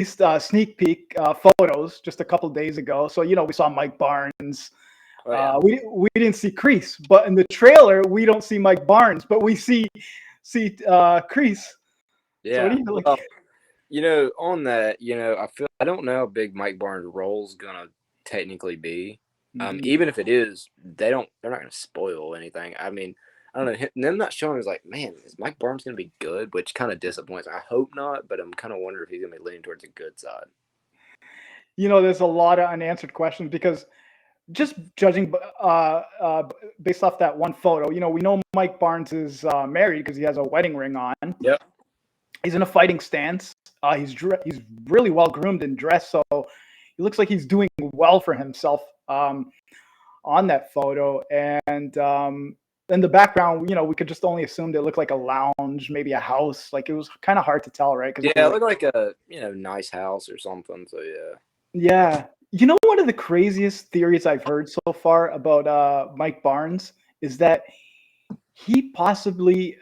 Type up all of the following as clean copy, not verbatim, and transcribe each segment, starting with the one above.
sneak peek photos just a couple days ago. So we saw Mike Barnes. Oh yeah. We didn't see Kreese, but in the trailer we don't see Mike Barnes, but we see Kreese. So what Yeah. do you like? Well, on that, I don't know how big Mike Barnes' role's gonna technically be. Even if it is, they're not gonna spoil anything. I mean, I don't know. Them not showing is like, man, is Mike Barnes gonna be good? Which kind of disappoints. I hope not, but I'm kind of wondering if he's gonna be leaning towards the good side. There's a lot of unanswered questions because just judging based off that one photo, we know Mike Barnes is married because he has a wedding ring on. Yep. He's in a fighting stance. He's really well groomed and dressed, so he looks like he's doing well for himself on that photo. And in the background, we could just only assume it looked like a lounge, maybe a house. Like it was kind of hard to tell, right? Yeah, it looked like a nice house or something. So yeah. Yeah. One of the craziest theories I've heard so far about Mike Barnes is that he possibly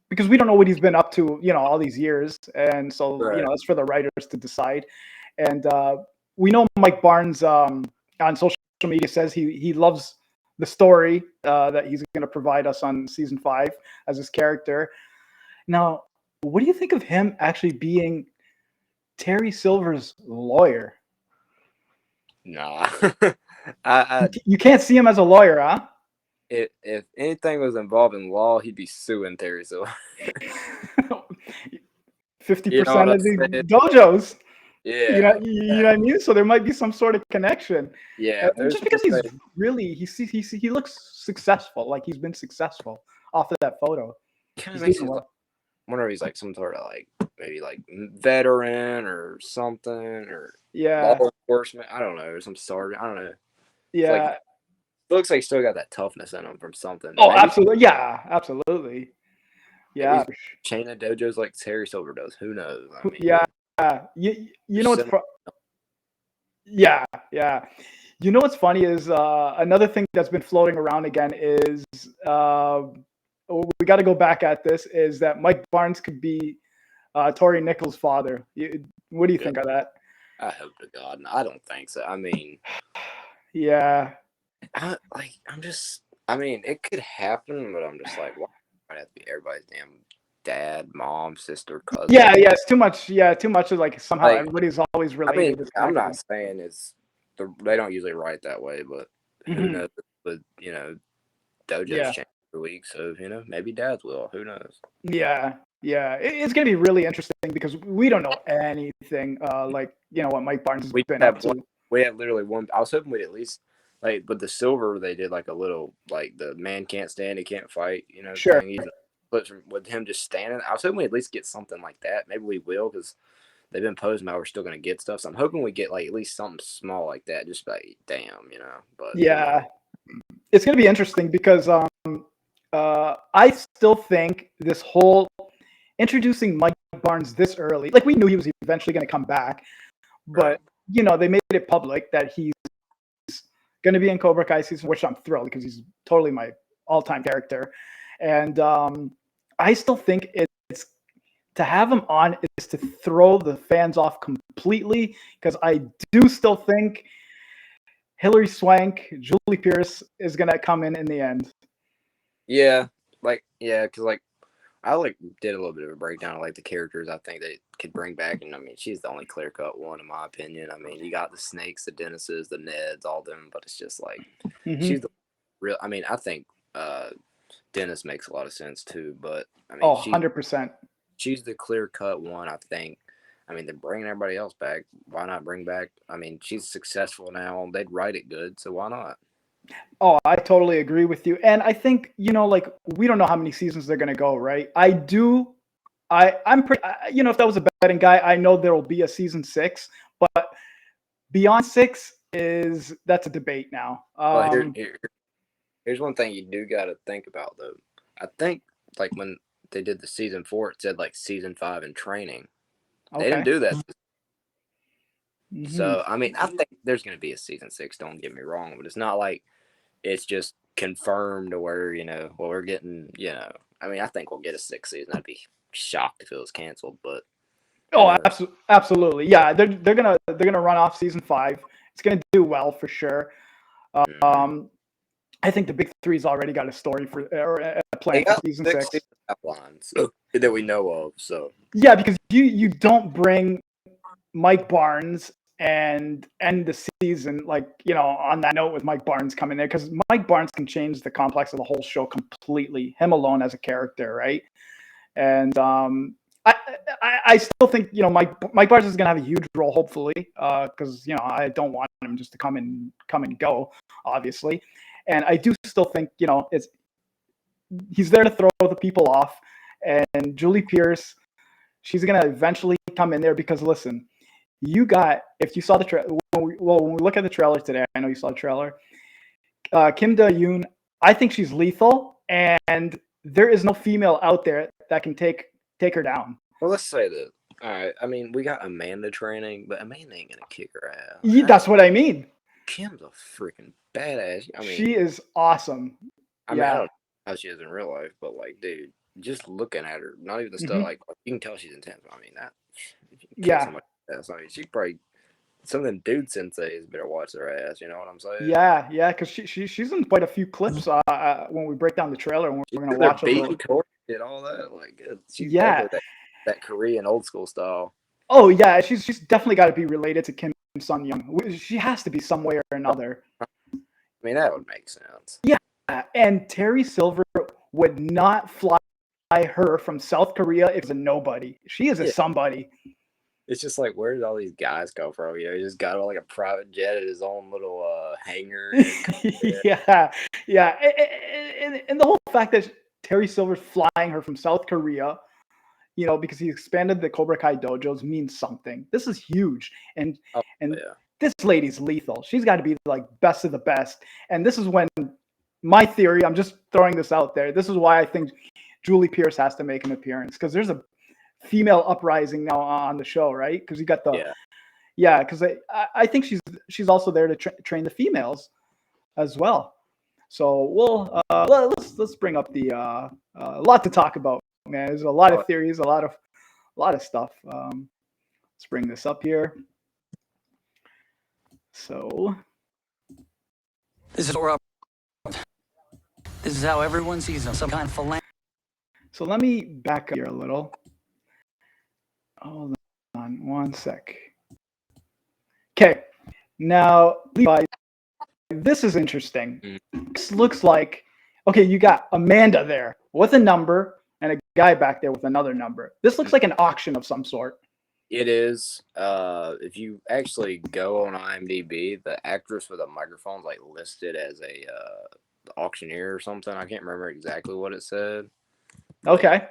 because we don't know what he's been up to, all these years, and so Right. it's for the writers to decide. And we know Mike Barnes on social media says he loves the story that he's going to provide us on season 5 as his character. Now, what do you think of him actually being Terry Silver's lawyer? Nah. I You can't see him as a lawyer, huh? if anything was involved in law, he'd be suing Terry Silver. 50% of the saying? dojos. Yeah. You know what I mean? So there might be some sort of connection. Yeah. Just because he looks successful, like he's been successful off of that photo. Kind of makes you wonder if he's like some sort of like maybe like veteran or something or law enforcement. I don't know, or some sergeant. I don't know. Yeah. It looks like he's still got that toughness in him from something. Oh, maybe. Absolutely. Yeah, absolutely. Yeah. Chain of dojos like Terry Silver does. Who knows? I mean, yeah. You know what's yeah. You know what's funny is another thing that's been floating around again is we got to go back at this is that Mike Barnes could be Tori Nichols' father. What do you think of that? I hope to God. I don't think so. I mean, yeah. I mean, it could happen, but I'm just like, why would it have to be everybody's damn dad, mom, sister, cousin? Yeah, it's too much. Yeah, too much of like somehow everybody's always related. I mean, I'm not saying they don't usually write that way, but who knows? But dojos change every week, so maybe dads will. Who knows? Yeah. It's gonna be really interesting because we don't know anything like what Mike Barnes has been up to. We have literally one. I was hoping we'd at least like, but the silver they did like a little like the man can't stand, he can't fight. Sure. Thing. But with him just standing, I was hoping we at least get something like that. Maybe we will because they've been posing how we're still going to get stuff. So I'm hoping we get like at least something small like that. Just like, damn, But yeah, it's going to be interesting because I still think this whole introducing Mike Barnes this early, like we knew he was eventually going to come back, but they made it public that he's going to be in Cobra Kai season, which I'm thrilled because he's totally my all-time character. And I still think it's to have him on is to throw the fans off completely because I do still think Hilary Swank, Julie Pierce is going to come in the end. Yeah, because I did a little bit of a breakdown of like the characters I think they could bring back, and I mean she's the only clear-cut one in my opinion. I mean you got the Snakes, the Dennises, the Neds, all them, but it's just like she's the real. I mean I think Dennis makes a lot of sense too, but I mean 100%. She's the clear-cut one, I think. I mean they're bringing everybody else back. Why not bring back? I mean she's successful now. They'd write it good, so why not? Oh, I totally agree with you. And I think, like we don't know how many seasons they're going to go, right? I'm pretty, if that was a betting guy, I know there will be a season 6, but beyond 6 that's a debate now. Here's one thing you do got to think about though. I think like when they did the season 4, it said like season 5 in training. They didn't do that. So, I mean, I think there's going to be a season 6, don't get me wrong, but it's not like it's just confirmed to where, we're getting, I mean, I think we'll get a 6th season. I'd be shocked if it was canceled, but Oh, absolutely. Yeah, they're gonna run off season 5. It's gonna do well for sure. Mm-hmm. Um, I think the big three's already got a story for or a They plan for got season 6 6. season outlines that we know of. So Yeah, because you don't bring Mike Barnes and end the season like on that note with Mike Barnes coming there because Mike Barnes can change the complex of the whole show completely. Him alone as a character, right? And I still think Mike Barnes is gonna have a huge role, hopefully, because I don't want him just to come and go, obviously, and I do still think he's there to throw the people off, and Julie Pierce, she's gonna eventually come in there because listen, if you saw the trailer, when we look at the trailer today, I know you saw the trailer. Kim Da-yoon, I think she's lethal, and there is no female out there that can take her down. well, let's say this. All right. I mean, we got Amanda training, but Amanda ain't gonna kick her ass. That's what I mean. Kim's a freaking badass. I mean, She is awesome. I Yeah. don't know how she is in real life, but like, dude, just looking at her, not even the stuff. Mhm. Like, you can tell she's intense. I mean, that if you kick Yeah. somebody's ass, I mean, she probably some of them dude senseis better watch their ass. You know what I'm saying? Yeah, because she's in quite a few clips when we break down the trailer, and we're gonna They're watch a little. baby Tori did all that. Like, she's Yeah. definitely that Korean old school style. Oh yeah, she's definitely got to be related to Kim Sun Young. She has to be some way or another. I mean, that would make sense. Yeah, and Terry Silver would not fly her from South Korea if it's a nobody. She is a somebody. It's just like, where did all these guys go from? He just got like a private jet at his own little hangar. Yeah, and the whole fact that Terry Silver's flying her from South Korea, because he expanded the Cobra Kai dojos means something. This is huge, and this lady's lethal. She's got to be like best of the best. And this is when my theory. I'm just throwing this out there. This is why I think Julie Pierce has to make an appearance because there's a female uprising now on the show, right? Because you got the because I think she's also there to train the females as well. So we'll let's bring up the a lot to talk about, man. There's a lot of theories, a lot of stuff. Let's bring this up here. So this is how everyone sees them. Some kind of philanthropy. So let me back up here a little. Hold on one sec. Okay, now Levi, this is interesting. This looks like, okay, you got Amanda there with a number and a guy back there with another number. This looks like an auction of some sort. It is. If you actually go on IMDb, the actress with a microphone is like listed as a auctioneer or something. I can't remember exactly what it said. Okay.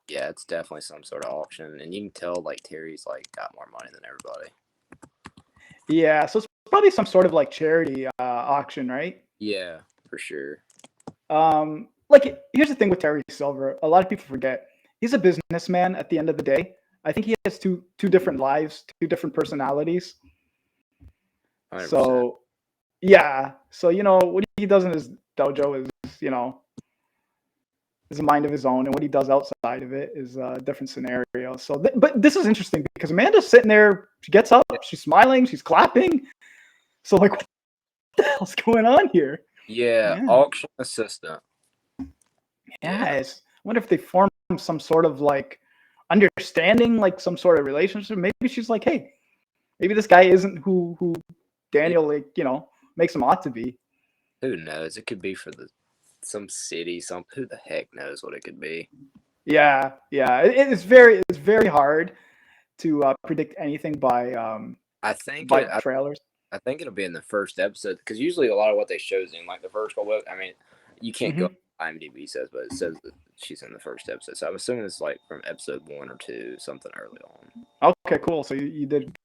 Yeah, it's definitely some sort of auction, and you can tell like Terry's like got more money than everybody. Yeah, so it's probably some sort of like charity auction, right? Yeah, for sure. Like here's the thing with Terry Silver. A lot of people forget he's a businessman. At the end of the day, I think he has two different lives, two different personalities. 100%. So yeah, so what he does in his dojo is is a mind of his own, and what he does outside of it is a different scenario. So, but this is interesting because Amanda's sitting there. She gets up, she's smiling, she's clapping. So, like, what the hell's going on here? Yeah, auction assistant. Yes. I wonder if they form some sort of like understanding, like some sort of relationship. Maybe she's like, hey, maybe this guy isn't who Daniel makes him ought to be. Who knows? It could be for some city, who the heck knows what it could be. Yeah. It's very hard to predict anything by trailers. I think it'll be in the first episode because usually a lot of what they show is in like the first couple. I mean, you can't go. IMDb says, but it says that she's in the first episode. So I'm assuming it's like from episode 1 or 2, something early on. Okay, cool. So you did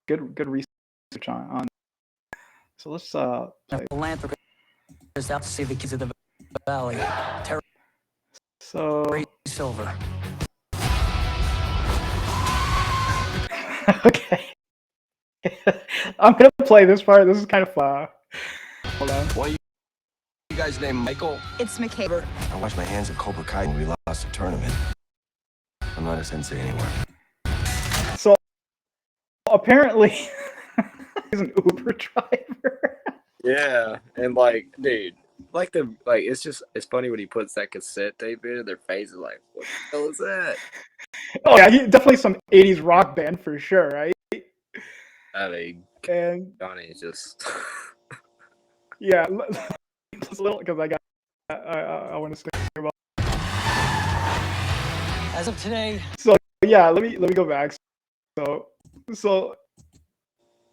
good research on. So let's philanthropist out to see the kids of the valley. So Silver. Okay. I'm gonna play this part. This is kind of hold on. What are you guys named Michael? It's McCabe. I washed my hands at Cobra Kai when we lost the tournament. I'm not a sensei anywhere. apparently he's an Uber driver. Yeah, and like, dude, it's funny when he puts that cassette tape in, their face is like, what the hell is that? Oh yeah, definitely some '80s rock band for sure, right? I mean, And Johnny is just. yeah, just a little because I want to say about. As of today, So yeah, let me go back. So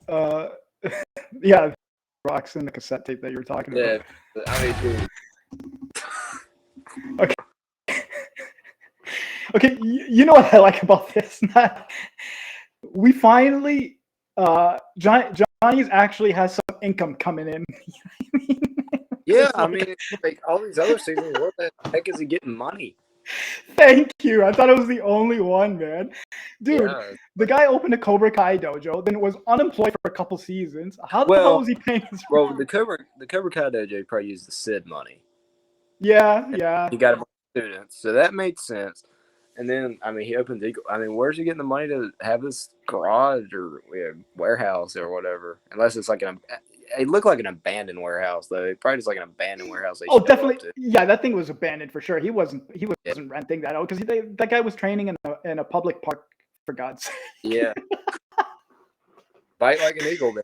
uh, yeah, rocks in the cassette tape that you were talking Yeah, about. I mean, dude. Okay. Okay, you know what I like about this? We finally, Johnny's actually has some income coming in. Yeah, It's I like, mean, like all these other seasons, where the heck is he getting money? thank you. I thought it was the only one, man. Dude, Yeah, the guy opened a Cobra Kai dojo, then was unemployed for a couple seasons. How the hell well, was he paying his well, rent? the Cobra Kai dojo probably used the Sid money. Yeah. He got a bunch of students, so that made sense. And then, I mean, he opens Eagle. I mean, where's he getting the money to have this garage or warehouse or whatever? Unless it's like it looked like an abandoned warehouse though. It probably just like an abandoned warehouse they Oh, showed up definitely. to. Yeah, that thing was abandoned for sure. He wasn't Yeah, renting that out because that guy was training in a public park, for God's sake. yeah. Fight like an eagle, man.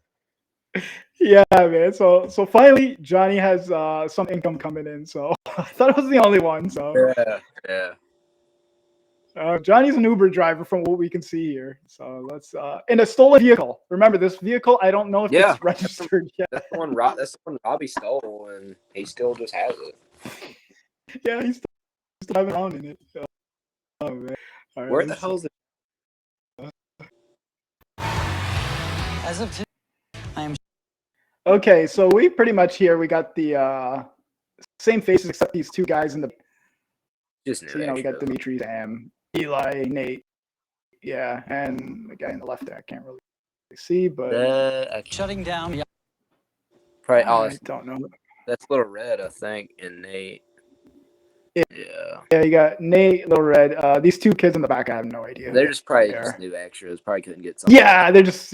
Yeah, man. So finally, Johnny has some income coming in. So I thought it was the only one. So Yeah. Johnny's an Uber driver from what we can see here. So let's in a stolen vehicle. Remember this vehicle? I don't know if Yeah, it's registered yet. that's the one. That's the one Robbie stole, and he still just has it. Yeah, he's still driving around in it. Oh man. All right, Where the hell is it? as of today, I am Okay, so we pretty much here we got the same faces except these two guys in the. Just So, new we got extras. Dimitri, Sam, Eli, Nate. Yeah, and the guy in the left there I can't really see, but shutting down. Probably. I don't know. That's Little Red, I think, and Nate. Yeah. Yeah. Yeah, you got Nate, Little Red. These two kids in the back, I have no idea. They're just probably They just are. new extras. Probably couldn't get something. Yeah, they're just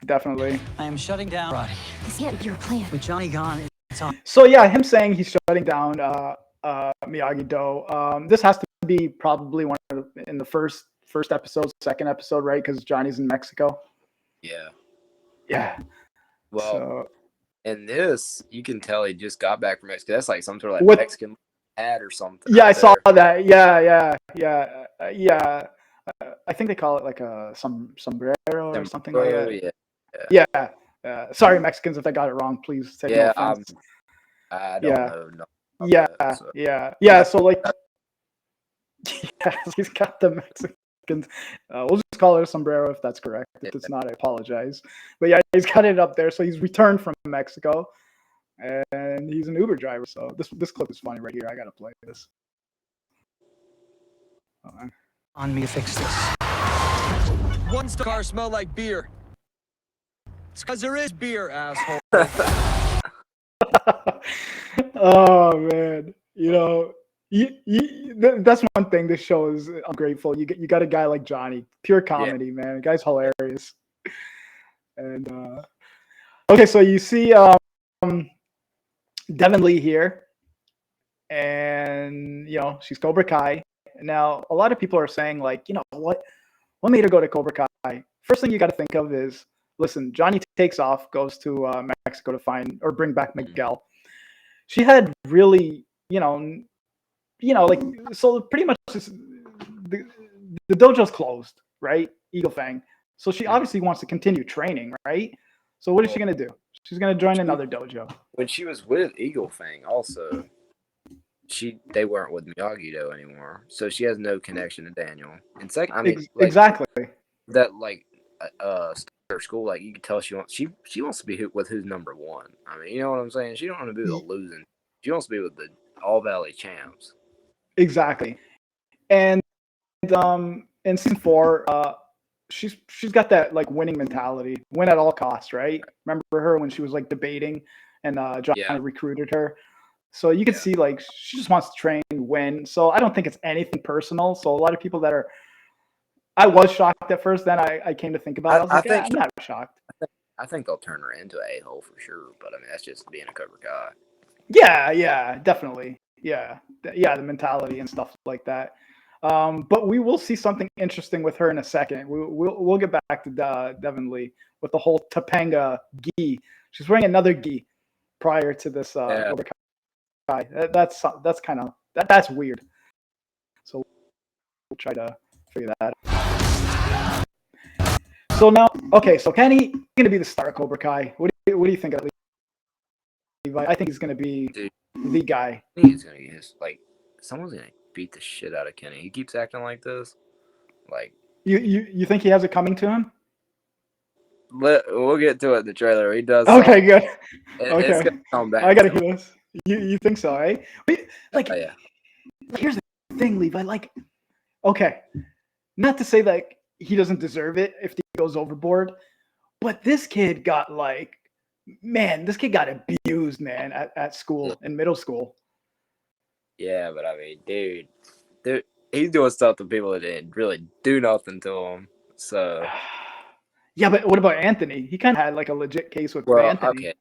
definitely. I am shutting down. Right. This can't be your plan. With Johnny gone, it's on. So yeah, him saying he's shutting down Miyagi-Do. This has to be probably in the first episode, second episode, right? Because Johnny's in Mexico. Yeah. Yeah. Well, So, in this, you can tell he just got back from Mexico. That's like some sort of like What- Mexican hat or something. yeah, I out saw there. that. Yeah. I think they call it like a sombrero or something like that. Yeah. Yeah. Sorry, Mexicans, if I got it wrong. Please take no Yeah. offense. I don't Yeah. know. No, Yeah. that, so. Yeah. So like, yeah, he's got the Mexicans. We'll just call it a sombrero if that's correct. If it's not, I apologize. But yeah, he's got it up there. So he's returned from Mexico, and he's an Uber driver. So this clip is funny right here. I gotta play this. Hold on. On me to fix this. One car smell like beer. It's because there is beer, asshole. Oh man, that's one thing this show is ungrateful. You got a guy like Johnny, pure comedy, man. The guy's hilarious. And okay, so you see Devin Lee here, and she's Cobra Kai. Now a lot of people are saying like, what made her go to Cobra Kai? First thing you got to think of is, listen, Johnny takes off, goes to Mexico to find or bring back Miguel. She had really, like, so pretty much the dojo's closed, right? Eagle Fang. So she obviously wants to continue training, right? So what is she going to do? She's going to join another dojo. When she was with Eagle Fang, also, they weren't with Miyagi-Do anymore, so she has no connection to Daniel. And second, I mean, exactly that, like, her school, like, you can tell she wants to be with who's number one. I mean, you know what I'm saying? She don't want to be with the losing. She wants to be with the All Valley champs. Exactly. And in season 4, she's got that like winning mentality, win at all costs, right? Remember her when she was like debating and Johnny recruited her. So you can see like she just wants to train, win. So I don't think it's anything personal. So a lot of people that are, I was shocked at first. Then I came to think about it. I was I like, think I'm not shocked. I think they'll turn her into an a-hole for sure. But I mean, that's just being a Cobra Kai. Yeah, definitely. Yeah, the mentality and stuff like that. But we will see something interesting with her in a second. We'll get back to Devin Lee with the whole Topanga gi. She's wearing another gi prior to this Cobra Kai. That's kind of that's weird. So we'll try to figure that out. So now, okay, so Kenny going to be the star of Cobra Kai. What do you think of Levi? I think he's going to be the guy. I think he's gonna get his, like, someone's gonna beat the shit out of Kenny. He keeps acting like this. Like, You think he has it coming to him? we'll get to it in the trailer. He does. Okay, good. It's Okay, gonna come back. I gotta hear this. You think so, eh? Like, Oh, yeah. here's the thing, Levi. Like, okay, not to say that he doesn't deserve it if he goes overboard, but this kid got this kid got abused, man, at school, in middle school. Yeah, but I mean, dude, he's doing stuff to people that didn't really do nothing to him. So, Yeah, but what about Anthony? He kind of had like a legit case with well, Anthony. okay,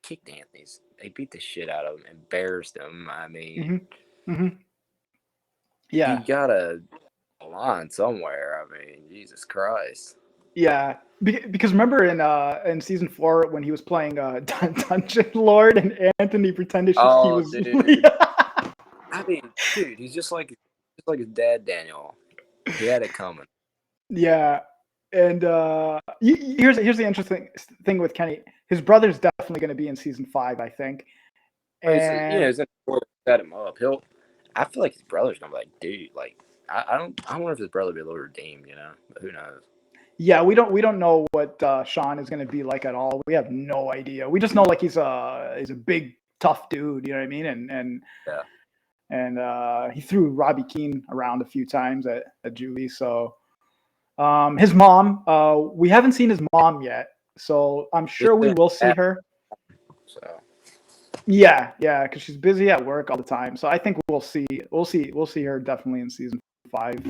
kicked Anthony's. They beat the shit out of him, embarrassed him. I mean, Yeah, you got a line somewhere. I mean, Jesus Christ. yeah. Because remember in season 4 when he was playing Dungeon Lord and Anthony pretended he Oh, was. dude. I mean, dude, he's just like his dad, Daniel. He had it coming. Yeah, and here's the interesting thing with Kenny. His brother's definitely going to be in season 5, I think. And He's gonna set him up. I feel like his brother's gonna be like, dude, like, I wonder if his brother will be a little redeemed, but who knows? yeah, we don't know what Sean is going to be like at all. We have no idea. We just know like he's a big tough dude. You know what I mean? And Yeah. And he threw Robbie Keane around a few times at juvie. So his mom, we haven't seen his mom yet. So I'm sure we will see her. So Yeah, because she's busy at work all the time. So I think we'll see her definitely in season 5.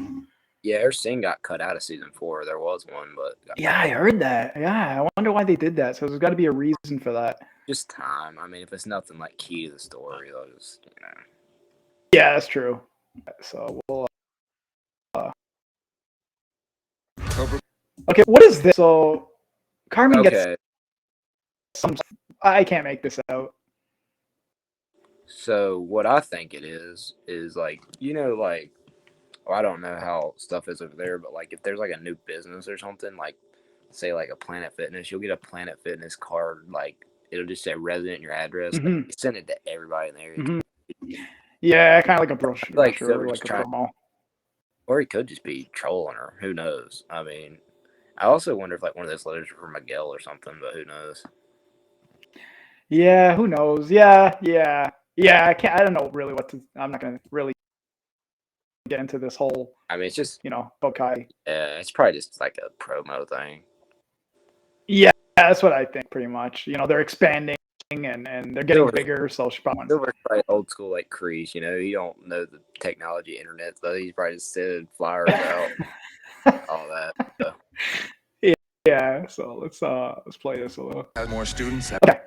yeah, her scene got cut out of season 4. There was one, but Yeah, I heard that. Yeah, I wonder why they did that. So there's got to be a reason for that. just time. I mean, if it's nothing like key to the story, they'll just Yeah, that's true. So we'll. Okay, what is this? So Carmen gets some. I can't make this out. So what I think it is like, like, well, I don't know how stuff is over there, but like if there's like a new business or something, like say like a Planet Fitness, you'll get a Planet Fitness card, like it'll just say resident and your address. Like, you send it to everybody in the area. Yeah, kind of like a brochure, Like, like a promo. Or he could just be trolling her. Who knows? I mean, I also wonder if like one of those letters are from Miguel or something, but who knows? Yeah, who knows? Yeah. I can't. I don't know really what to. I'm not gonna really get into this whole. I mean, it's just Bokai. Yeah, it's probably just like a promo thing. Yeah, that's what I think. Pretty much. They're expanding and they're getting bigger, so she probably. Silver's probably old school like Kreese. He don't know the technology internet, so he's probably just sending flyers out, all that. So. Yeah. So let's play this a little. As more students. Okay.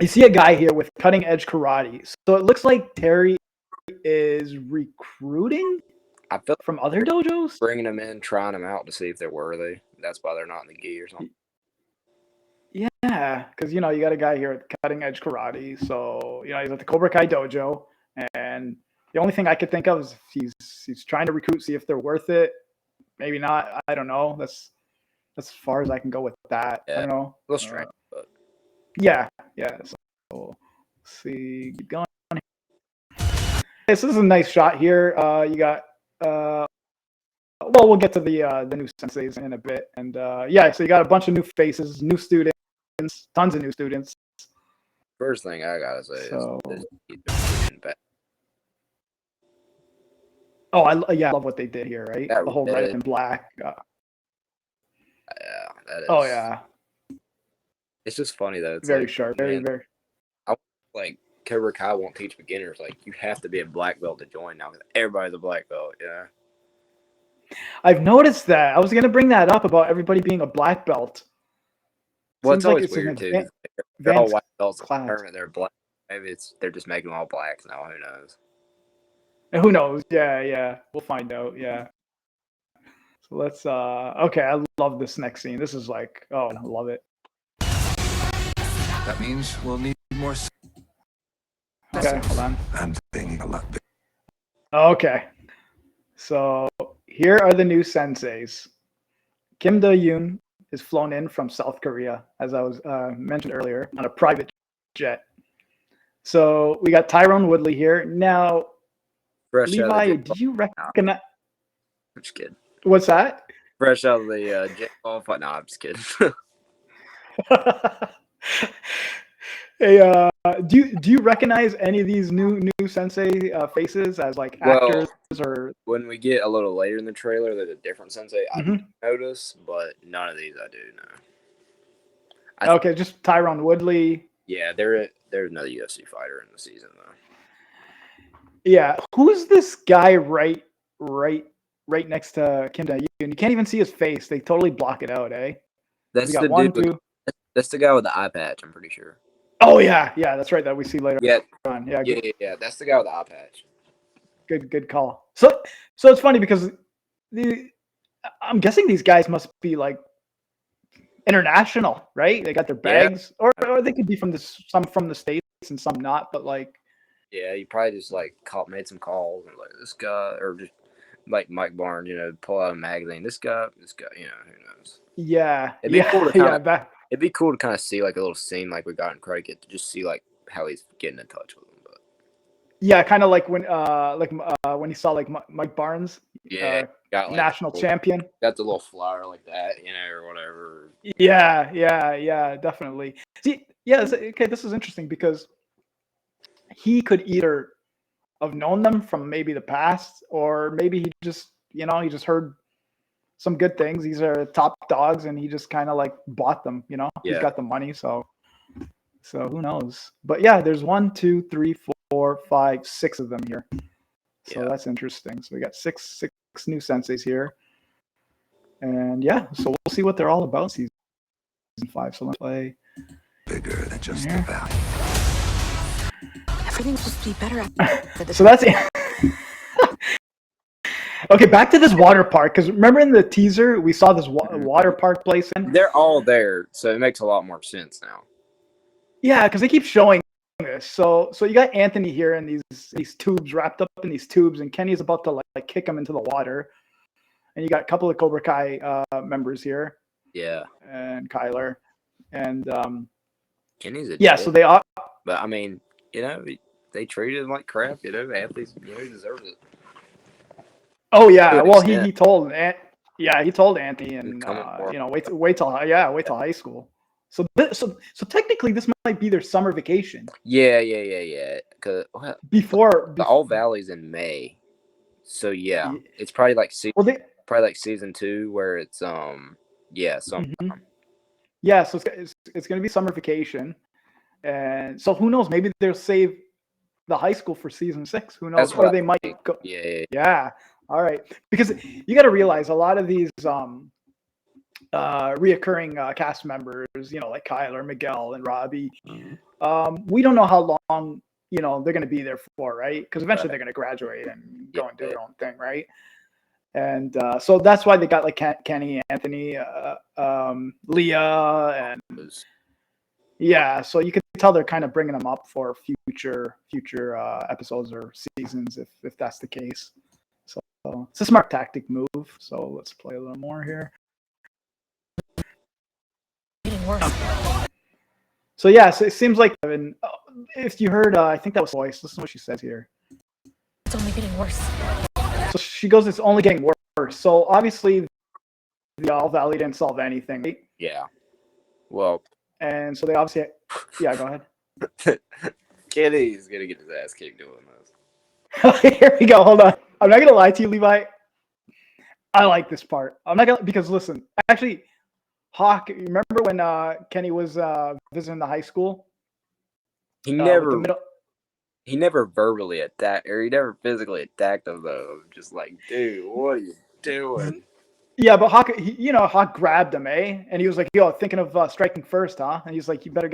You see a guy here with cutting edge karate. So it looks like Terry is recruiting I feel from other dojos, bringing them in, trying them out to see if they're worthy. That's why they're not in the gi or something. Yeah, because you got a guy here with cutting edge karate. So he's at the Cobra Kai dojo, and the only thing I could think of is he's trying to recruit, see if they're worth it. Maybe not. I don't know. That's as far as I can go with that. Yeah, I don't know. A little strange, but yeah. So let's see, keep going. Okay, so this is a nice shot here. You got well, we'll get to the new senseis in a bit, and so you got a bunch of new faces, new students, tons of new students. First thing I gotta say is he's been back. Oh, I love what they did here, right? That the whole red and black. Yeah, that is. Oh yeah. It's just funny though. It's very like, sharp, very. Like Cobra Kai won't teach beginners. Like you have to be a black belt to join now because everybody's a black belt. Yeah. I've noticed that. I was gonna bring that up about everybody being a black belt. Well, it's Seems like always it's an weird too. They're all advanced white belts in the class. tournament. They're black. Maybe they're just making them all blacks now. Who knows? And who knows? Yeah, yeah. We'll find out. Yeah. So let's okay, I love this next scene. This is like, oh, I love it. That means we'll need more. Okay, hold on. I'm thinking a lot bigger. Okay. So here are the new senseis. Kim Do-yoon is flown in from South Korea, as I was mentioned earlier, on a private jet. So we got Tyrone Woodley here. Now, Fresh out of Levi, the did you recognize I'm just kidding. what's that? Fresh out of the jet ball fight. No, I'm just kidding. Hey, do you recognize any of these new sensei faces as like actors Well, or? when we get a little later in the trailer, there's a different sensei I Mhm. notice, but none of these I do know. Okay, just Tyrone Woodley. Yeah, there's another UFC fighter in the season though. Yeah, who's this guy right next to Kim Do-yoon? You can't even see his face. They totally block it out, eh? That's We got the one, dude. two. That's the guy with the eye patch. I'm pretty sure. Oh yeah, that's right. That we see later Yeah, on. Yeah, yeah. That's the guy with the eye patch. good call. So it's funny because I'm guessing these guys must be like international, right? They got their Yeah. bags, or they could be some from the States and some not. But like, Yeah, you probably just like made some calls and like this guy, or just like Mike Barnes, pull out a magazine. This guy, who knows? yeah, It'd be cool to it'd be cool to kind of see like a little scene like we got in Karate Kid to just see like how he's getting in touch with them. But yeah, kind of like when you saw like Mike Barnes, yeah, got like national champion. Got the little flyer like that, or whatever. Yeah, definitely. See, yeah, okay, this is interesting because he could either have known them from maybe the past, or maybe he just heard some good things. These are top dogs, and he just kind of like bought them. He's Yeah. got the money, so who knows? But yeah, there's 1, 2, 3, 4, 5, 6 of them here. So that's interesting. So we got six new senseis here, and yeah, so we'll see what they're all about in season 5. So let's play Bigger than just the value. Everything's supposed to be better. So that's it. Okay, back to this water park, because remember in the teaser we saw this water park place in? They're all there, so it makes a lot more sense now. Yeah, because they keep showing this. So you got Anthony here in these tubes, wrapped up in these tubes, and Kenny's about to like kick him into the water. And you got a couple of Cobra Kai members here. Yeah. And Kyler. And Kenny's a yeah, dick. so they are. But I mean, they treated him like crap. Athletes, he deserves it. Oh yeah, To an well extent. he told he told Anthony, and Coming for him. wait till high school. So so technically this might be their summer vacation Yeah. Cause before the All Valley's in May, so yeah, it's probably like season 2 where it's sometime. Yeah, so it's going to be summer vacation, and so who knows? Maybe they'll save the high school for season 6. Who knows? That's what Or they might go. Yeah. Yeah. All right. Because you got to realize a lot of these reoccurring cast members, like Kyler, Miguel, and Robbie, we don't know how long they're going to be there for, right? Because eventually they're going to graduate and go and do their own thing, right? And so that's why they got like Kenny, Anthony, Leah, and yeah. So you can tell they're kind of bringing them up for future episodes or seasons if that's the case. So it's a smart tactic move. So let's play a little more here. Getting worse. So yeah, so it seems like if you heard, I think that was voice. Listen to what she says here. It's only getting worse. So she goes, it's only getting worse. So obviously, the All Valley didn't solve anything, right? Yeah. Well. And so they obviously, yeah, go ahead. Kenny's gonna get his ass kicked doing this. Here we go. Hold on. I'm not gonna lie to you, Levi. I like this part. I'm not gonna because listen, actually, Hawk. You remember when Kenny was visiting the high school? He never verbally attacked, or he never physically attacked him though. Just like, dude, what are you doing? Yeah, but Hawk, Hawk grabbed him, and he was like, "Yo, thinking of striking first, huh?" And he's like, "You better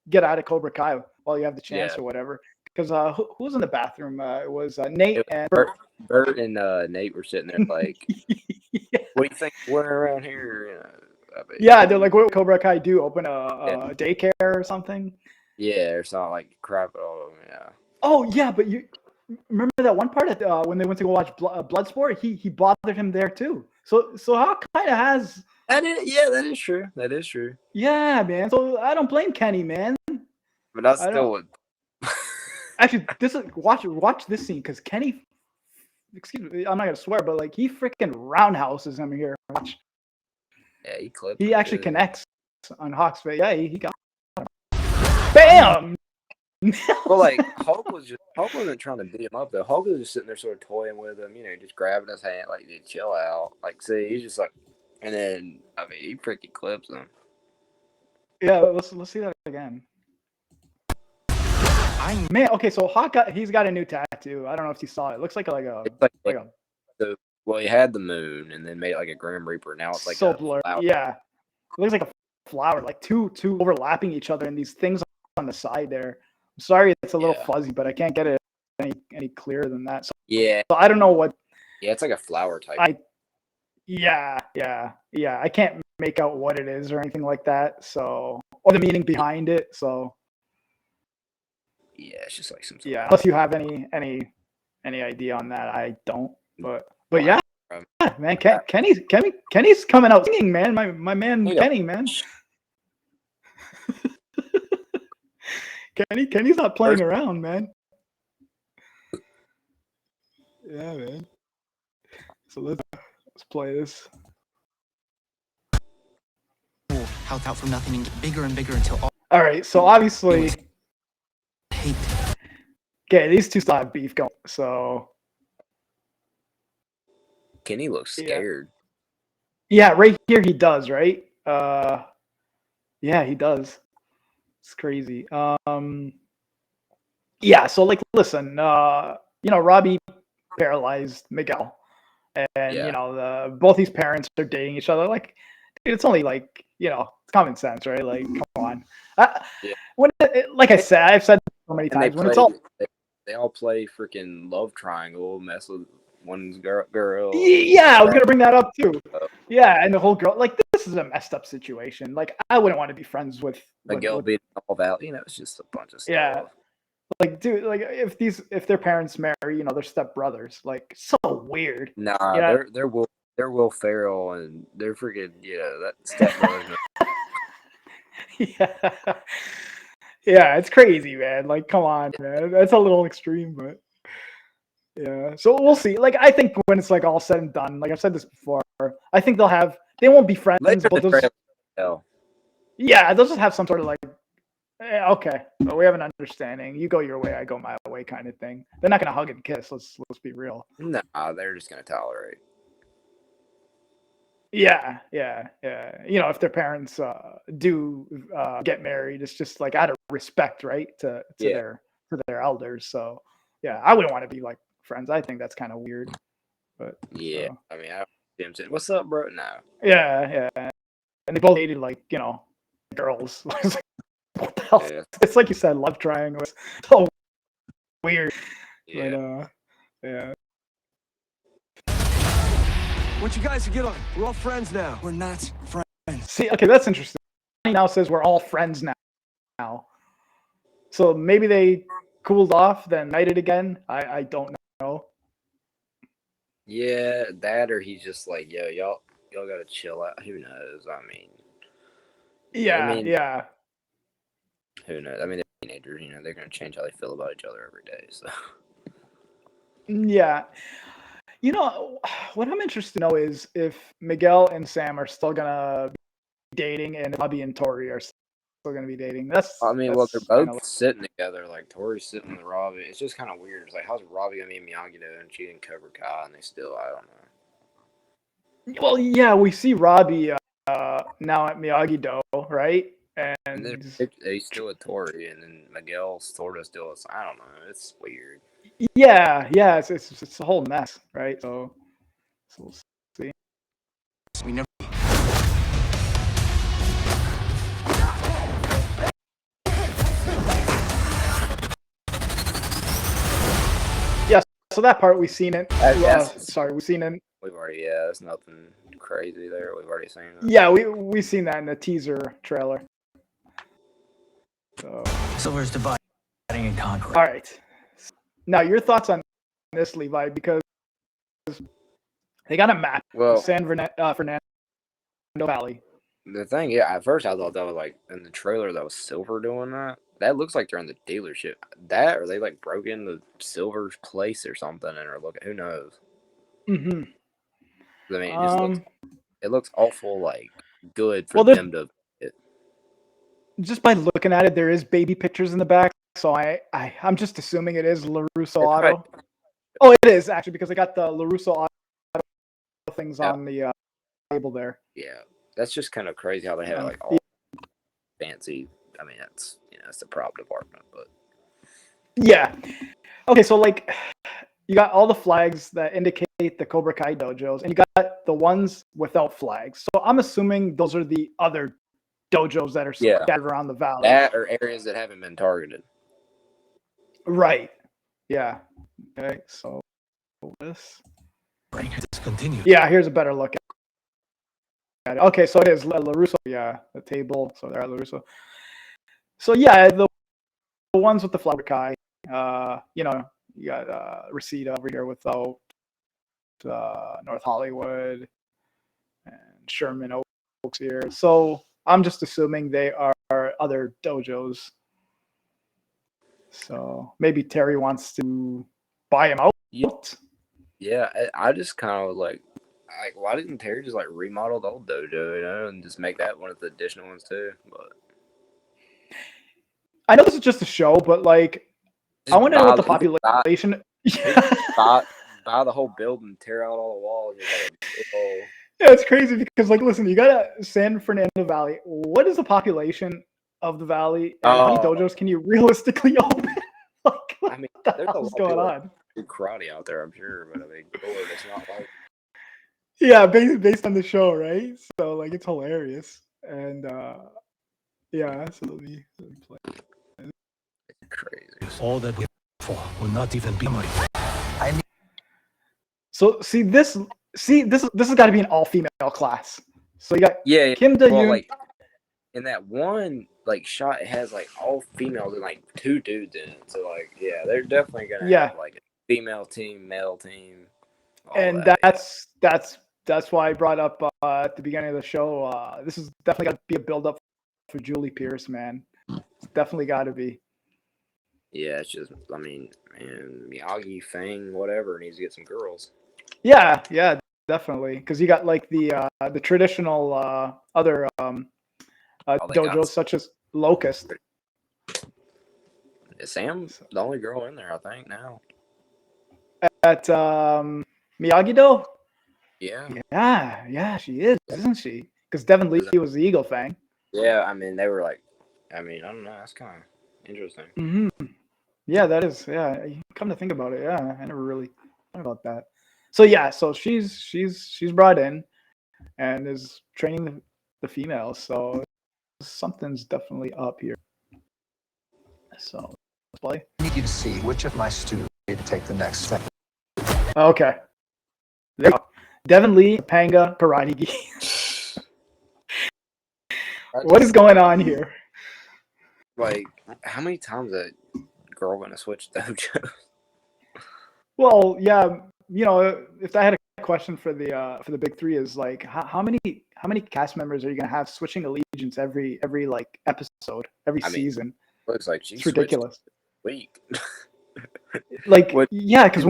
get out of Cobra Kai while you have the chance, Yeah. or whatever." Because who was in the bathroom? It was Nate It was and Bert and Nate were sitting there like, yeah. "What do you think we're around here?" I mean, Yeah, they're like, "What would Cobra Kai do? Open Yeah. a daycare or something?" yeah, or something like crap at all. Yeah. Oh yeah, but you remember that one part at when they went to go watch Bloodsport? He bothered him there too. So Hawk kind of has. That is true. That is true. Yeah, man. So I don't blame Kenny, man. But I I still don't. would. Actually, this is watch this scene because Kenny. Excuse me, I'm not gonna swear, but like he freaking roundhouses him here. Watch. Yeah, he clipped. He him actually good. connects on Hawk's face. Yeah, he got him. Bam! Well, like Hulk wasn't trying to beat him up though. Hulk was just sitting there sort of toying with him, just grabbing his hand, like, dude, chill out. Like, see, he's just like, and then I mean, he freaking clips him. Yeah, let's see that again. Man, okay, so Hawk he's got a new tattoo. I don't know if you saw it. It looks like a It's like a, well, he had the moon and then made it like a Grim Reaper. Now it's like so a blurry. flower. Yeah, it looks like a flower, like two overlapping each other, and these things on the side there. I'm sorry, it's a little fuzzy, but I can't get it any clearer than that. So I don't know what. Yeah, it's like a flower type. Yeah. I can't make out what it is or anything like that. So, or the meaning behind it. So, yeah, it's just like some. Yeah, unless you have any idea on that, I don't. But yeah, man, Kenny's coming out singing, man. My man Kenny, man. Kenny's not playing around, man. Yeah, man. So let's play this. Health out from nothing and get bigger and bigger until All right, so obviously, hate. okay, these two still have beef going. So Kenny looks scared. Yeah, right here he does, right? Yeah, he does. It's crazy. Yeah, so like listen, Robbie paralyzed Miguel. And both these parents are dating each other. Like, dude, it's only like, it's common sense, right? Like, come on. Like I said, I've said so many times when they all play freaking love triangle, mess with one's girl. Yeah, I was gonna bring that up too. Yeah, and the whole girl, like, this is a messed up situation. Like, I wouldn't want to be friends with Miguel being all that. It's just a bunch of stuff. Yeah. Like, dude, like if their parents marry, they're step brothers. Like, so weird. Nah, they're Will Ferrell and they're freaking that step brothers. Yeah, it's crazy, man. Like, come on, man. That's a little extreme, but yeah. So we'll see. Like, I think when it's like all said and done, like I've said this before, I think they won't be friends, but yeah, they'll just have some sort of like, okay, well, we have an understanding. You go your way, I go my way, kind of thing. They're not gonna hug and kiss. Let's be real. Nah, they're just gonna tolerate. Yeah. If their parents do get married, it's just like out of respect, right, to their elders. So yeah, I wouldn't want to be like friends. I think that's kind of weird. But yeah, so. I mean, I'm saying, what's up, bro? No. Yeah, and they both dated like girls. What the hell? Yeah. It's like you said, love triangle. It's so weird. Yeah. But, yeah. What you guys get on? We're all friends now. We're not friends. See, okay, that's interesting. He now says we're all friends now. So maybe they cooled off, then united again. I don't know. Yeah, that or he's just like, yo, y'all gotta chill out. Who knows? I mean. Yeah. Who knows? I mean, they're teenagers. They're gonna change how they feel about each other every day. So. Yeah. What I'm interested to know is if Miguel and Sam are still gonna be dating, and Robbie and Tori are still gonna be dating. They're both sitting together. Like Tori's sitting with Robbie. It's just kind of weird. It's like, how's Robbie gonna be Miyagi Do and she didn't Cobra Kai, and they still, I don't know. Well, yeah, we see Robbie now at Miyagi Do, right? And he's still with Tori, and then Miguel's sort of still. I don't know. It's weird. Yeah, it's a whole mess, right? So we'll so that part we've seen it. That's Sorry, we've seen it. we've already there's nothing crazy there. We've already seen it. Yeah, we've seen that in the teaser trailer. So, Silver's dividing and conquering. all right. Now, your thoughts on this, Levi, because they got a map, Well, Fernando Valley. the thing, yeah, at first I thought that was like in the trailer that was Silver doing that. That looks like they're in the dealership. That or they like broke into Silver's place or something and are looking. Who knows? Mm-hmm. I mean, it just looks. It looks awful like good for Well, them to. just by looking at it, there is baby pictures in the back, so I'm just assuming it is LaRusso Auto. Oh, it is actually because I got the LaRusso Auto things on the table there. Yeah, that's just kind of crazy how they have it like all fancy. I mean, that's it's the prop department, but yeah. Okay, so like you got all the flags that indicate the Cobra Kai dojos, and you got the ones without flags. So I'm assuming those are the other dojos that are scattered around the valley. That or areas that haven't been targeted. Right. Yeah. Okay. So this. Discontinue. Yeah. Here's a better look at it. Okay. So it is LaRusso. Yeah. The table. So they're at LaRusso. So yeah, the ones with the flower Kai. You got Reseda over here without North Hollywood and Sherman Oaks here. So I'm just assuming they are other dojos. So maybe Terry wants to buy him out. Yeah, I just kind of like why didn't Terry just like remodel the old dojo, and just make that one of the additional ones too? But I know this is just a show, but like I want to know what the population. Buy the whole building, tear out all the walls. Yeah, it's crazy because like listen, you got a San Fernando Valley. What is the population of the valley, and how many dojos can you realistically open? Like, I mean, what there's the hell's going on? Do karate out there, I'm sure, but I mean, Lord, it's not like. Yeah, based on the show, right? So like, it's hilarious, and yeah. So let me play. It's crazy. All that we for will not even be money. So this has got to be an all-female class. So you got Kim Da-yoon. Like, in that one like shot, it has like all females and like 2 dudes in it. So like, yeah, they're definitely gonna have like a female team, male team, and that's why I brought up at the beginning of the show. This is definitely got to be a build-up for Julie Pierce, man. It's definitely got to be. Yeah, it's just, I mean, man, Miyagi, Fang, whatever, needs to get some girls. Yeah, definitely. Because you got like the traditional other dojos such as Locust. Is Sam the only girl in there, I think, now? At Miyagi-Do? Yeah. Yeah, she is, isn't she? Because Devin Lee was the Eagle Fang. Yeah, I mean, they were like, I don't know, that's kind of interesting. Mm-hmm. Yeah, that is. Yeah, come to think about it, yeah, I never really thought about that. So yeah, so she's brought in and is training the females. So something's definitely up here. So let's play. I need you to see which of my students need to take the next step. Okay. There you go. Devin Lee, Panga, Karate Gi. What is going on here? Like, how many times that girl gonna switch dojos? Well, yeah, if I had a question for the big three is like how many cast members are you gonna have switching allegiance every like episode, every season? Looks like she's ridiculous. Week. Like yeah, because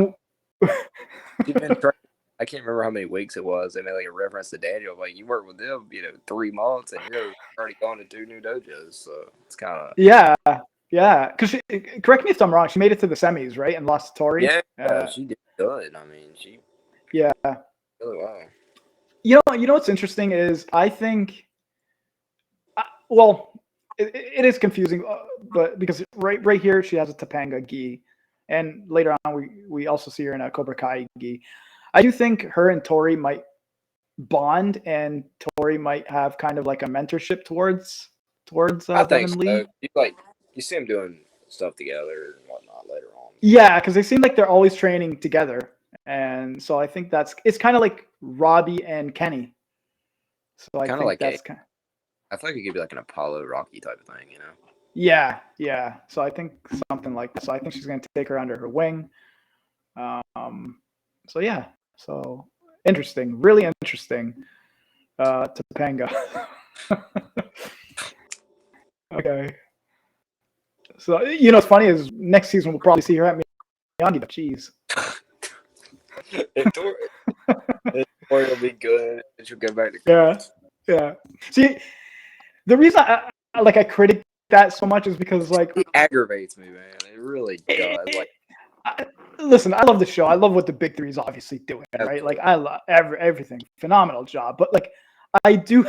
I can't remember how many weeks it was. They made like a reference to Daniel. Like, you worked with them, 3 months, and you're already going to 2 new dojos. So it's kind of yeah. Because correct me if I'm wrong. She made it to the semis, right, and lost to Tori. Yeah, she did good. I mean, she really well. You know what's interesting is I think, it is confusing, but because right here she has a Topanga gi, and later on we also see her in a Cobra Kai gi. I do think her and Tori might bond, and Tori might have kind of like a mentorship towards I think Devin Lee. so. You see them doing stuff together and whatnot later on. Yeah, because they seem like they're always training together, and so I think it's kind of like Robbie and Kenny. So I Kind of think like a. that's kind. I feel like it could be like an Apollo Rocky type of thing, you know? Yeah, yeah. So I think something like that. So I think she's going to take her under her wing. So yeah. So interesting, really interesting. Topanga. Okay. So what's funny is next season we'll probably see her at Miyagi. Jeez. Or it'll be good. And she'll go back to. Yeah. Yeah. See, the reason I critic that so much is because like It aggravates me, man. It really does. Like, listen, I love the show. I love what the big three is obviously doing, right? Like absolutely. I love everything. Phenomenal job. But like I do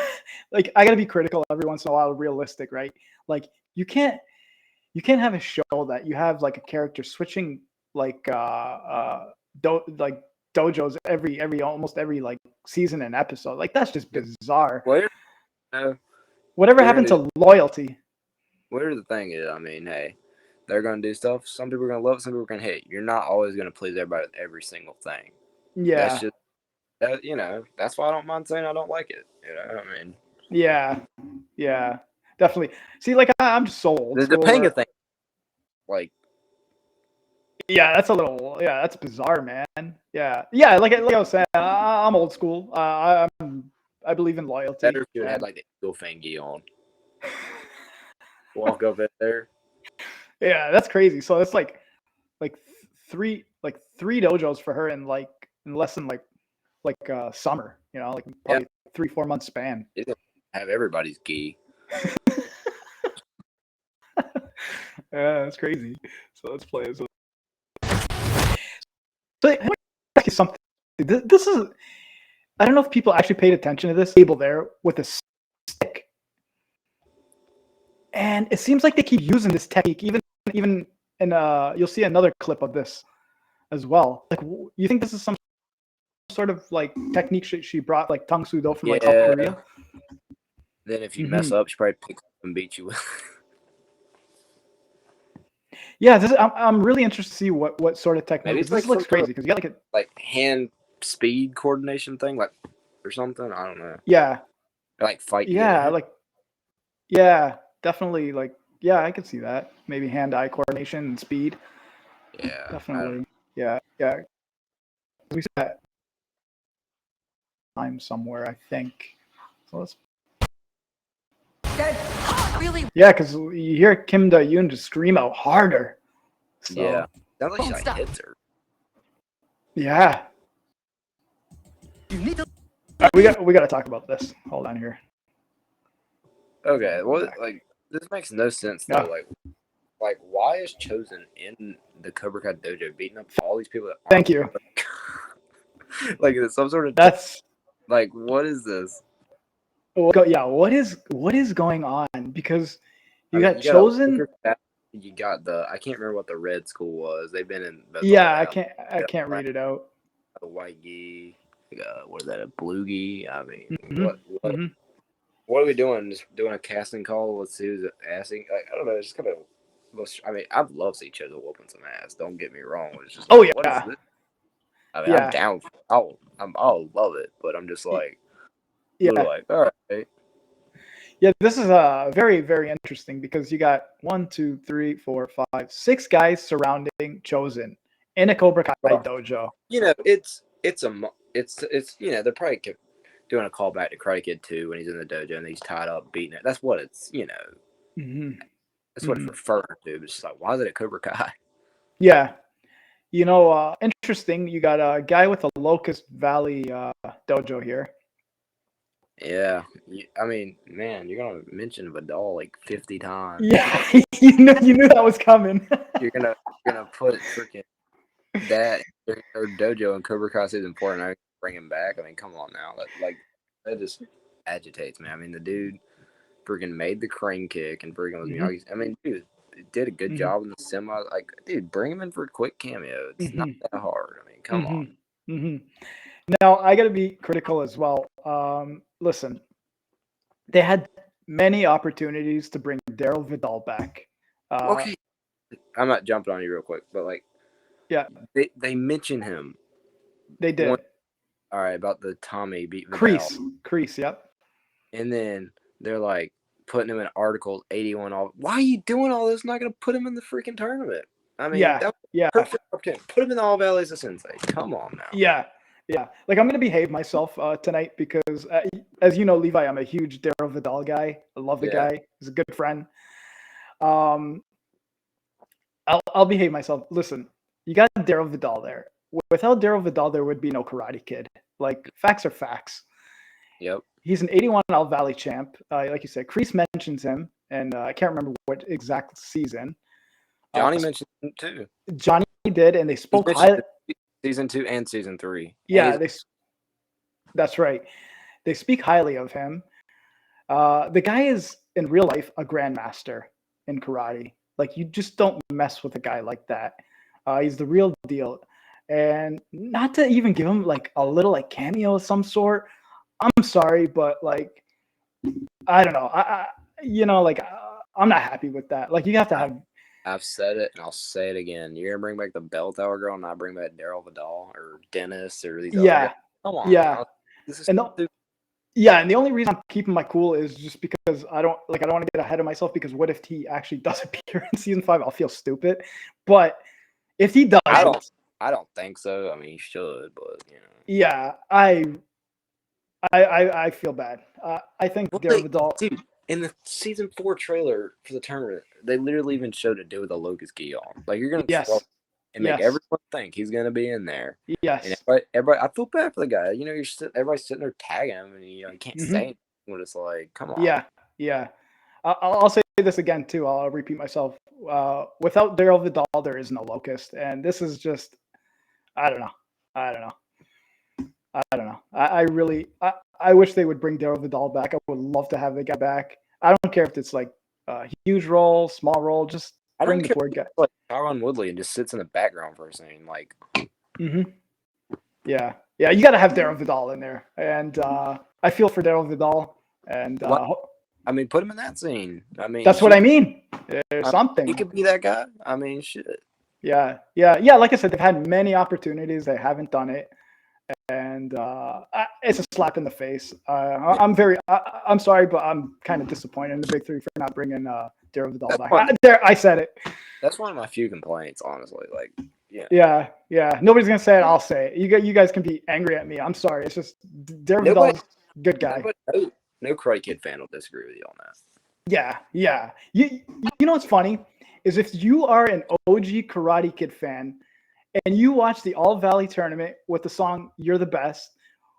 like I gotta be critical every once in a while, realistic, right? Like you can't have a show that you have like a character switching like like dojos every almost every like season and episode. Like that's just bizarre. Well, no, Whatever they're happened gonna do. to loyalty? Whatever the thing is, I mean, hey, they're gonna do stuff. Some people are gonna love it. Some people are gonna hate. You're not always gonna please everybody with every single thing. That's Yeah. just that. That's why I don't mind saying I don't like it. I mean, Yeah. Yeah. Definitely. See, like I'm just so old the school. Panga thing, like, Yeah, that's bizarre, man. Yeah. Like I was saying, I'm old school. I believe in loyalty. better if you had And, like the eagle thingy on. Walk up in there. yeah, that's crazy. So it's like three dojos for her in less than summer. Like Yeah, probably 3-4 month span. he's gonna have everybody's gi. Yeah, that's crazy. So let's play it. So I want to ask you something. This is I don't know if people actually paid attention to this table there with a stick. And it seems like they keep using this technique, even in you'll see another clip of this as well. Like, you think this is some sort of like technique she brought like Tang Soo Do from like South Yeah. Korea? Then if you mess up, she probably picks up and beat you. Yeah, I'm really interested to see what sort of technique. Maybe it's This like looks some sort crazy because you got like hand speed coordination thing, like or something. I don't know. yeah, Like fight. yeah, like yeah, definitely yeah, I could see that. Maybe hand-eye coordination and speed. Yeah. Definitely. Yeah. We see that time somewhere, I think. So let's. Really? Yeah, because you hear Kim Da-yoon just scream out harder. So, Yeah. Sounds like she Don't like stop. hits her. Yeah. You need to. We got to talk about this. Hold on here. Okay. What like this makes no sense though. Yeah. Like why is Chosen in the Cobra Kai dojo beating up all these people that Thank you. like is it some sort of That's like what is this? yeah. What is going on? Because you I mean, got you got a Chosen. Laker bat, you got the I can't remember what the red school was. They've been in both Yeah, of them. I can't read it out. A white gi, what is that? A blue gi? I mean, Mhm. Mhm. what are we doing? Just doing a casting call? Let's see who's asking. I don't know. It's just kind of. I mean, I'd love to see Chosen whooping some ass. Don't get me wrong. It's just Oh like, what is yeah. this? I mean, Yeah. I'm down. I'll love it. But I'm just like, Yeah. like, all right. Yeah, this is very, very interesting because you got 1, 2, 3, 4, 5, 6 guys surrounding Chosen in a Cobra Kai Well, dojo. It's they're probably doing a callback to Karate Kid 2 when he's in the dojo and he's tied up beating it. That's what it's Mm-hmm. that's what it's referring to. But it's just like, why is it a Cobra Kai? Yeah. Interesting. You got a guy with a Locust Valley dojo here. Yeah, I mean, man, you're gonna mention Vidal like 50 times. Yeah, you knew that was coming. You're gonna put freaking that or dojo and Cobra Kai season 4 and I bring him back. I mean, come on now. That just agitates me. I mean, the dude freaking made the crane kick and freaking was Miyagi's. I mean, dude did a good job in the semi. Like, dude, bring him in for a quick cameo. It's not that hard. I mean, come on. Mm-hmm. Now I got to be critical as well. Listen, they had many opportunities to bring Daryl Vidal back. Okay, I'm not jumping on you real quick, but like, Yeah. They mention him. They did. One- All right, about the Tommy beat Vidal. Crease. Yep. And then they're like putting him in article 81. Why are you doing all this? Not going to put him in the freaking tournament. I mean, Yeah. that was Yeah. perfect opportunity. Put him in the All Valley as a sensei. Come on now. Yeah. Yeah. Like I'm gonna behave myself tonight because, as you know, Levi, I'm a huge Daryl Vidal guy. I love the Yeah. guy. He's a good friend. Um, I'll behave myself. Listen, you got Daryl Vidal there. Without Daryl Vidal, there would be no Karate Kid. Like facts are facts. Yep. He's an 81 All Valley champ. Like you said, Kreese mentions him, and I can't remember what exact season. Johnny mentioned him too. Johnny did, and they He spoke mentioned highly. season 2 and season 3. Yeah, And that's right. They speak highly of him. The guy is in real life a grandmaster in karate. Like you just don't mess with a guy like that. He's the real deal. And not to even give him like a little like cameo of some sort. I'm sorry, but like I don't know. I'm not happy with that. Like you have to have. I've said it and I'll say it again. You're gonna bring back the Bell Tower girl and not bring back Daryl Vidal or Dennis or these other Yeah, guys. Come on. yeah. Now. This is And stupid. yeah, and the only reason I'm keeping my cool is just because I don't want to get ahead of myself because what if he actually does appear in season 5? I'll feel stupid. But if he does, I don't think so. I mean, he should, but you know. Yeah, I feel bad. I think Well, Daryl Vidal. Dude, in the season 4 trailer for the tournament, they literally even showed a dude with a locust gi on. Like you're gonna Yes. throw and make Yes. everyone think he's gonna be in there. And Yes. everybody, I feel bad for the guy. You know, everybody's sitting there tagging him, and you can't Mhm. say anything when it's like, come on. Yeah, yeah. I'll say this again too. I'll repeat myself. Without Daryl Vidal, there is no Locust, and this is just. I don't know. I really. I wish they would bring Daryl Vidal back. I would love to have the guy back. I don't care if it's like a huge role, small role. Just I bring don't the care poor if guy. it's like Tyron Woodley and just sits in the background for a scene. Like, Yeah. You got to have Daryl Vidal in there, and I feel for Daryl Vidal, and I mean, put him in that scene. I mean, that's what I mean. There's something. He could be that guy. I mean, shit. Yeah. Like I said, they've had many opportunities. They haven't done it, and it's a slap in the face. I'm sorry, but I'm kind of disappointed in the Big Three for not bringing Daryl Vidal back. I said it. That's one of my few complaints, honestly. Like, yeah. Yeah. Nobody's gonna say it. I'll say it. You guys can be angry at me. I'm sorry. It's just Daryl Vidal's a good guy. No Karate Kid fan will disagree with you on that. Yeah. You know what's funny is if you are an OG Karate Kid fan and you watch the All Valley tournament with the song "You're the Best,"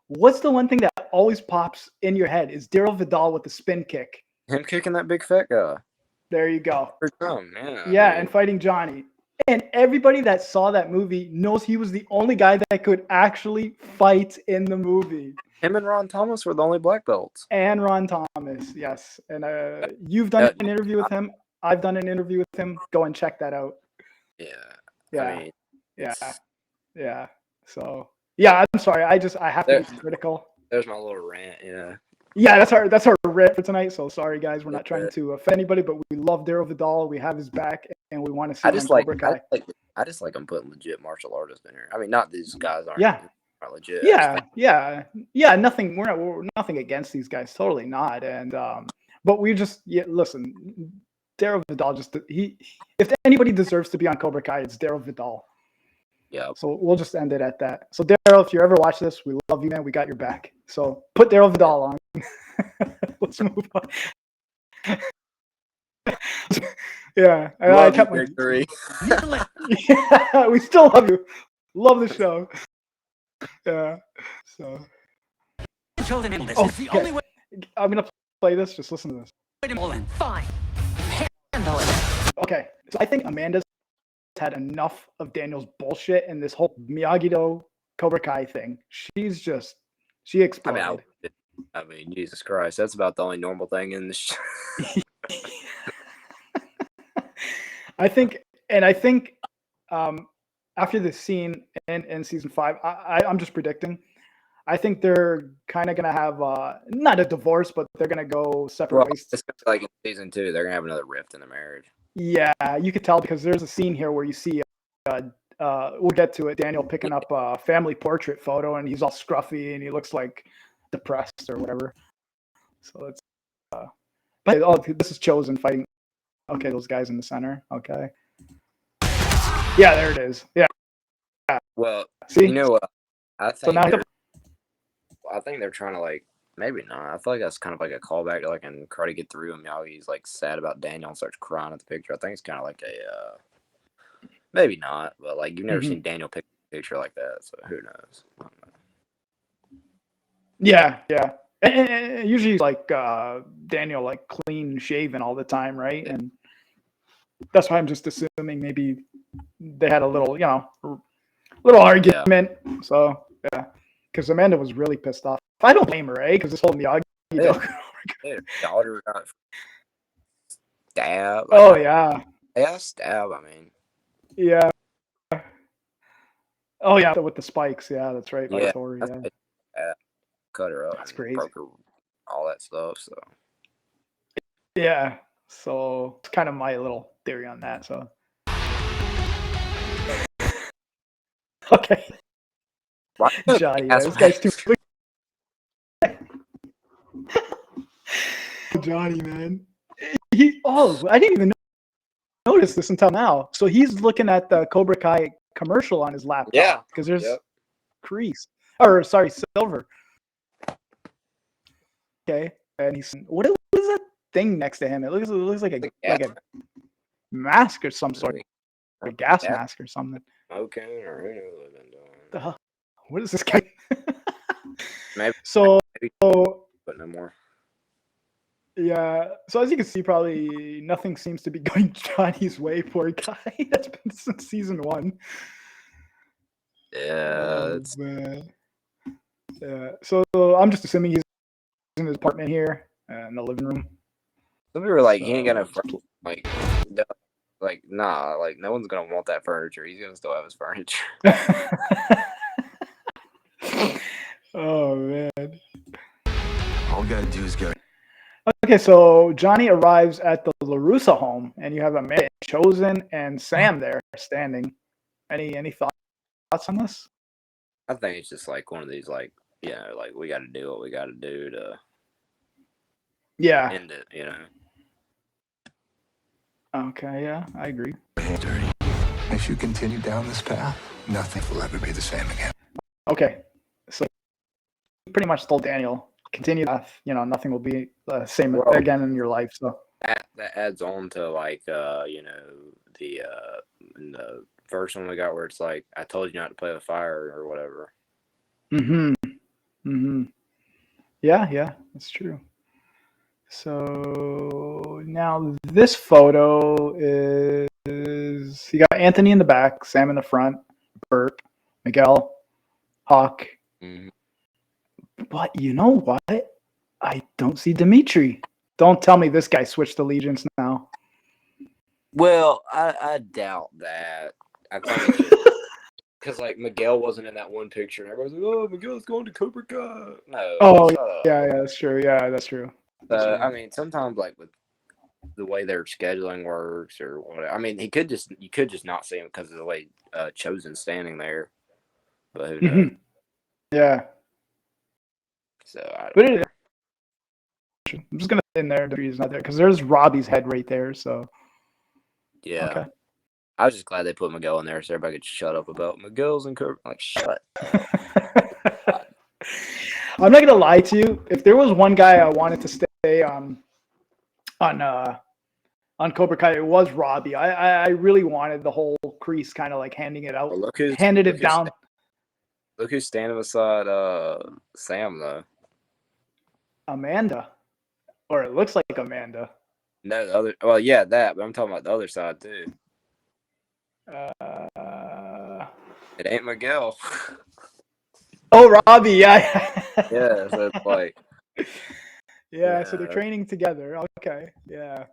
what's the one thing that always pops in your head is Daryl Vidal with the spin kick. Him kicking that big fat guy. There you go. Yeah, and fighting Johnny. And everybody that saw that movie knows he was the only guy that could actually fight in the movie. Him and Ron Thomas were the only black belts. And Ron Thomas, yes. And you've done an interview with him. I've done an interview with him. Go and check that out. Yeah. I mean, yeah. So I'm sorry. I have to be critical. There's my little rant. Yeah, that's our rant for tonight. So sorry, guys. We're not trying to offend anybody, but we love Daryl Vidal. We have his back, and we want to see Cobra Kai. I just like him putting legit martial artists in here. I mean, not these guys aren't. Yeah. Are legit. Yeah. Nothing. We're nothing against these guys. Totally not. And but we just listen. Daryl Vidal if anybody deserves to be on Cobra Kai, it's Daryl Vidal. Yeah. So we'll just end it at that. So Daryl, if you ever watch this, we love you, man. We got your back. So put Daryl Vidal on. Let's move on. Yeah. I kept my victory. Yeah, we still love you. Love the show. Yeah. So It's the only way I'm gonna play this. Just listen to this. to pull in. Fine. Handle it. Okay. So I think Amanda's had enough of Daniel's bullshit and this whole Miyagi-Do Cobra Kai thing. She exploded. I mean, Jesus Christ, that's about the only normal thing in this show. I think after this scene in season 5, I'm just predicting. I think they're kind of gonna have not a divorce, but they're gonna go separate ways. It's like in season 2, they're gonna have another rift in the marriage. Yeah, you could tell because there's a scene here where you see we'll get to it. Daniel picking up a family portrait photo, and he's all scruffy and he looks like depressed or whatever. So it's, but this is Chosen fighting. Okay, those guys in the center. Okay. Yeah, there it is. Yeah. Well, See? you know what? I So think now I think they're trying to like maybe not. I feel like that's kind of like a callback to like in Karate Get Through him. He's like sad about Daniel and starts crying at the picture. I think it's kind of like a maybe not, but like you've never seen Daniel pick a picture like that, so who knows? I don't know. yeah. And usually like Daniel like clean shaven all the time, right? And that's why I'm just assuming maybe they had a little, little argument. So yeah, because Amanda was really pissed off. I don't blame her, because this whole Miyagi joke. Their daughter got stabbed. Oh yeah, Stab. I mean, yeah. Oh yeah, with the spikes. Yeah, that's right. By yeah, Thor, cut her up. That's and crazy. Broke her, all that stuff. So Yeah. So it's kind of my little theory on that. So okay, why Johnny, man, this guy's too. Johnny, man. I didn't even notice this until now. So he's looking at the Cobra Kai commercial on his laptop. Yeah, because there's crease, or sorry, silver. Okay, and he's what is that thing next to him? It looks like a mask or some sort, a gas mask or something. Smoking or who knows what they've been doing. What is this guy? Maybe but no more. Yeah. So as you can see, probably nothing seems to be going Johnny's way. Poor guy. That's been since season 1. Yeah. Man. Yeah. So I'm just assuming he's in his apartment here in the living room. Some people are like, he ain't got no furniture. Like, no, nah, like no one's gonna want that furniture. He's gonna still have his furniture. Oh man. All we gotta do is get. Okay, so Johnny arrives at the LaRussa home, and you have Amanda, Chosen, and Sam there standing. Any thoughts on this? I think it's just like one of these, like, like we got to do what we got to do to end it, Okay, yeah, I agree. If you continue down this path, nothing will ever be the same again. Okay, so pretty much told Daniel, continue that, nothing will be the same again in your life. So that adds on to like the in the first one we got where it's like, I told you not to play with fire or whatever. Yeah, that's true. So now this photo is you got Anthony in the back, Sam in the front, Bert, Miguel, Hawk. But you know what? I don't see Dimitri. Don't tell me this guy switched allegiance now. Well, I doubt that. I think because like Miguel wasn't in that one picture, and everybody's like, "Oh, Miguel's going to Cobra Kai." No. Oh, yeah, that's true. Yeah, that's true. I mean, sometimes like with the way their scheduling works or whatever. I mean, you could just not see him because of the way Chosen's standing there. But who knows? Yeah. So I But don't know. I'm just gonna in there. He's not there because there's Robbie's head right there. So Yeah. Okay. I was just glad they put Miguel in there so everybody could shut up about Miguel's and Cobra. Like, shut. I'm not gonna lie to you. If there was one guy I wanted to stay on Cobra Kai, it was Robbie. I really wanted the whole crease kind of like handing it out, Well, handed it down. Look who's standing beside Sam though. Amanda, or it looks like Amanda. No, the other. Well, yeah, that. But I'm talking about the other side too. It ain't Miguel. Oh, Robbie, yeah. Yeah, so it's like. Yeah, so they're training together. Okay, yeah.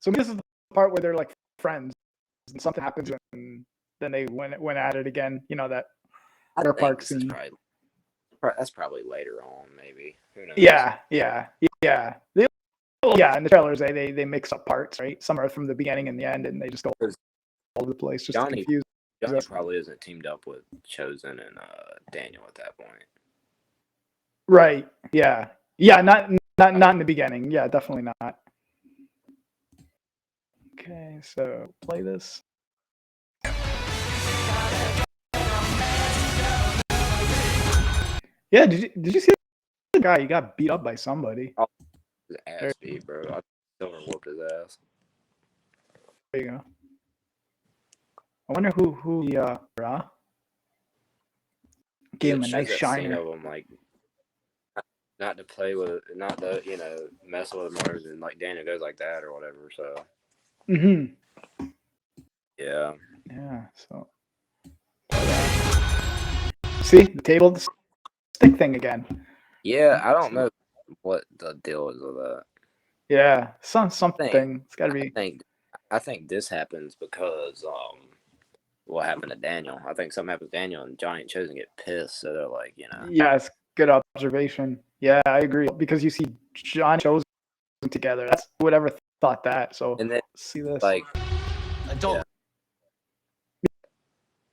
So this is the part where they're like friends, and something happens, and then they went at it again. That water park scene. That's probably later on, maybe. Who knows? Yeah. In the trailers, they mix up parts, right? Some are from the beginning and the end, and they just go over the place just to Johnny confuse us. probably isn't teamed up with Chosen and Daniel at that point. Right. Yeah. Yeah. Not in the beginning. Yeah, definitely not. Okay, so play this. Yeah, did you see the guy? He got beat up by somebody. His ass beat, bro. I Silver whooped his ass. There you go. I wonder who he gave him a It nice shows that scene shiner. of him like not to play with, not to mess with him, and like Daniel goes like that or whatever. So yeah. Yeah. So see the table, the stick thing again. Yeah, I don't know what the deal is with that. Yeah, something. It's got to be. I think this happens because what happened to Daniel. I think something happened to Daniel and Johnny and Chosen get pissed, so they're like, Yeah, it's good observation. Yeah, I agree because you see John Chosen together. That's whoever thought that. So and then see this. like Adult.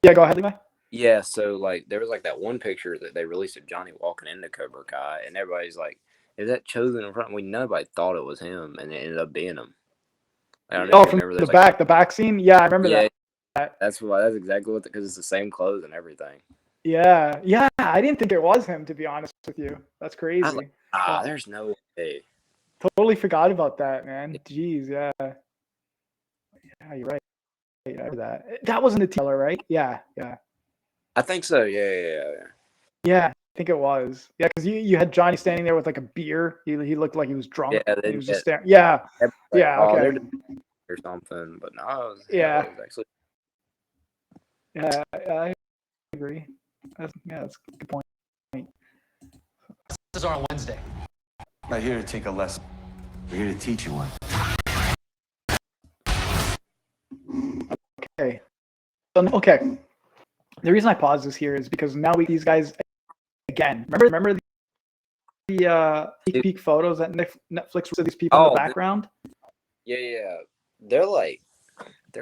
Yeah, go ahead, Levi. yeah, so like there was like that one picture that they released of Johnny walking into Cobra Kai, and everybody's like, "Is that Chosen in front?" Nobody thought it was him, and it ended up being him. I don't know if you From remember the back scene. Yeah, I remember that. That's exactly what because it's the same clothes and everything. Yeah, I didn't think it was him, to be honest with you. That's crazy. I was like, there's no way. Totally forgot about that, man. Jeez, yeah. Yeah, you're right. I remember that. That wasn't a teller, right? Yeah. I think so. Yeah. Yeah, I think it was. Yeah, because you had Johnny standing there with like a beer. He looked like he was drunk. Yeah, He was just staring. Yeah. Like, Yeah. Okay. They're or something, but no, it was, Yeah. it was actually. Yeah, I agree. That's a good point. This is on Wednesday. Not here to take a lesson. We're here to teach you one. Okay. Okay. The reason I pause this here is because now these guys again. Remember the peak photos that Netflix of these people in the background? Yeah. They're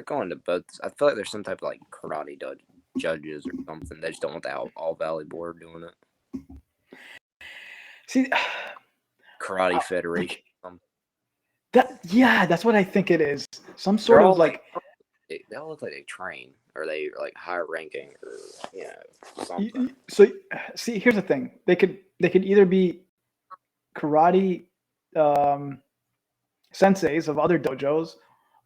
going to both. I feel like there's some type of like karate judges or something. They just don't want the All Valley Board doing it. See, Karate Federation. That's what I think it is. Some sort of like they all look like they train or they are like higher ranking or something. So see, here's the thing. They could either be karate senseis of other dojos,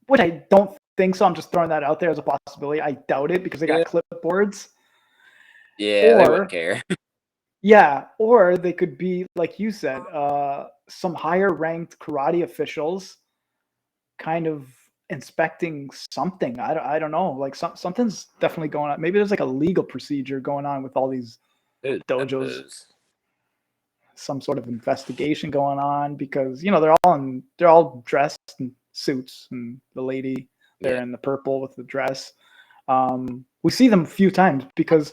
which I don't think so. I'm just throwing that out there as a possibility. I doubt it because they got clipboards. Yeah, they wouldn't care. Yeah, or they could be, like you said, some higher ranked karate officials kind of inspecting something. I don't know. Like something's definitely going on. Maybe there's like a legal procedure going on with all these dojos. Some sort of investigation going on because they're all dressed in suits, and the lady there in the purple with the dress. We see them a few times because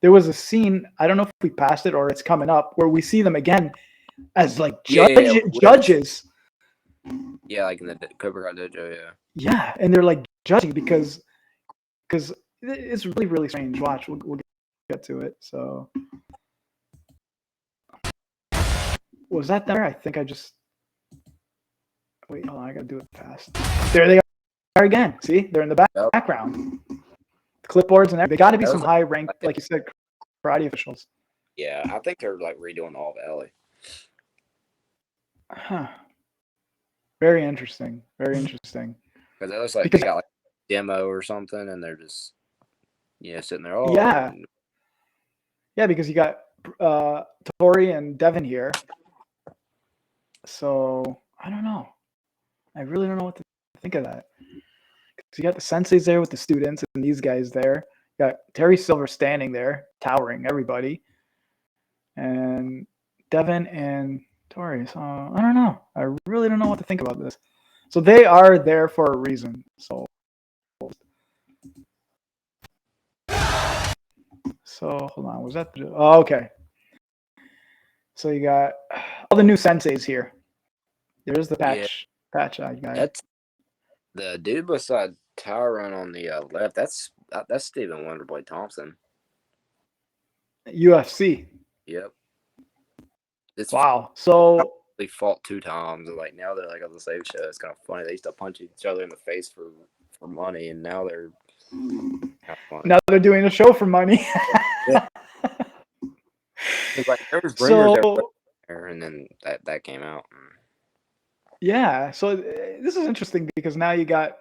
there was a scene, I don't know if we passed it or it's coming up, where we see them again as like judges. Yeah, like in the Cobra Kai dojo, yeah. Yeah, and they're like judging because it's really, really strange. Watch, we'll get to it. So was that there? I think I just wait. Hold on, I gotta do it fast. There they are again. See, they're in the background. The clipboards and everything. They got to be some high ranked, like you said, karate officials. Yeah, I think they're like redoing All Valley. Huh. Very interesting. Very interesting. Because it looks like they got like a demo or something, and they're just sitting there. Oh yeah, because you got Tori and Devin here. So I don't know. I really don't know what to think of that. Because you got the senseis there with the students, and these guys there. You got Terry Silver standing there, towering everybody, and Devin and Tori. So I don't know. I really don't know what to think about this. So they are there for a reason. So hold on. Was that? Oh, okay. So you got all the new senseis here. There's the patch. Patch I got. That's the dude beside Tyron on the left. That's Stephen Wonderboy Thompson. UFC. Yep. It's Wow. So they fought 2 times, and like now they're like on the same show. It's kind of funny. They used to punch each other in the face for money, and now they're kind of funny. now they're doing a show for money. Yeah. It's like there was rumors So there, and then that came out. yeah, so this is interesting because now you got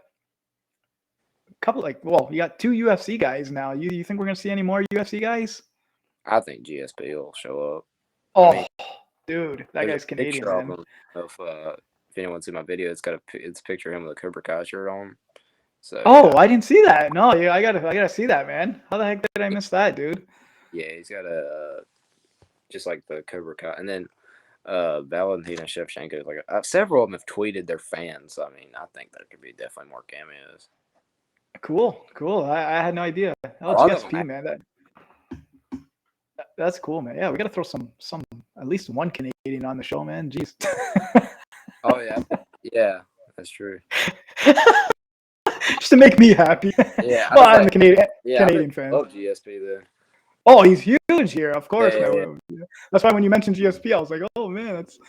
a couple you got 2 UFC guys now. You think we're gonna see any more UFC guys? I think GSP will show up. Oh, I mean, dude, that there's guy's a Canadian, picture of man. him. If anyone's seen my video, it's a picture of him with a Cobra Kai shirt on. So Oh, yeah. I didn't see that. No, yeah, I gotta see that, man. How the heck did I miss that, dude? Yeah, he's got a just like the Cobra Kai, and then Valentina Shevchenko. Like several of them have tweeted their fans. I mean, I think there could be definitely more cameos. Cool. I had no idea. Oh, A lot of GSP, them man. That's cool, man. Yeah, we gotta throw some at least one Canadian on the show, man. Jeez. Oh yeah, that's true. Just to make me happy. Yeah, Well, I'm a Canadian I fan. love GSP then. Oh, he's huge here, of course, Yeah, man. That's why when you mentioned GSP, I was like, oh man, that's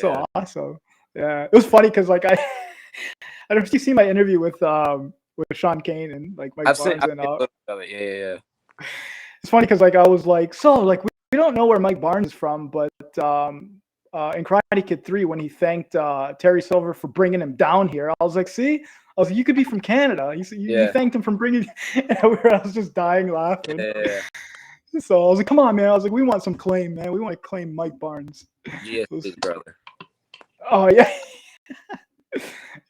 so Yeah. awesome. Yeah, it was funny because like I don't know if you see my interview with Sean Kane and like Mike I've seen Barnes and a little bit of it. Yeah. it's funny because like I was like, so like we don't know where Mike Barnes is from, but in Karate Kid 3 when he thanked Terry Silver for bringing him down here, I was like, see, I was like, you could be from Canada. You thanked him for bringing. And I was just dying laughing. Yeah. So I was like, come on, man. I was like, we want some claim, man. We want to claim Mike Barnes. GSP's brother. Oh yeah.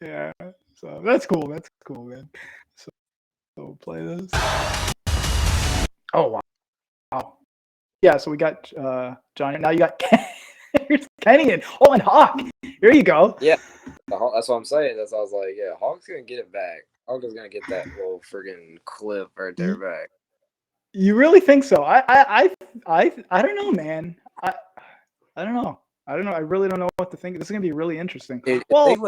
Yeah. So that's cool. That's cool, man. So we'll play this. Oh wow. Yeah, so we got Johnny. Now you got here's Kenny and and Hawk. Here you go. Yeah. That's what I'm saying. I was like, yeah, Hawk's gonna get it back. Hawk is gonna get that little friggin' clip right there back. You really think so? I don't know, man. I don't know. I really don't know what to think. This is gonna be really interesting. Dude, Well, if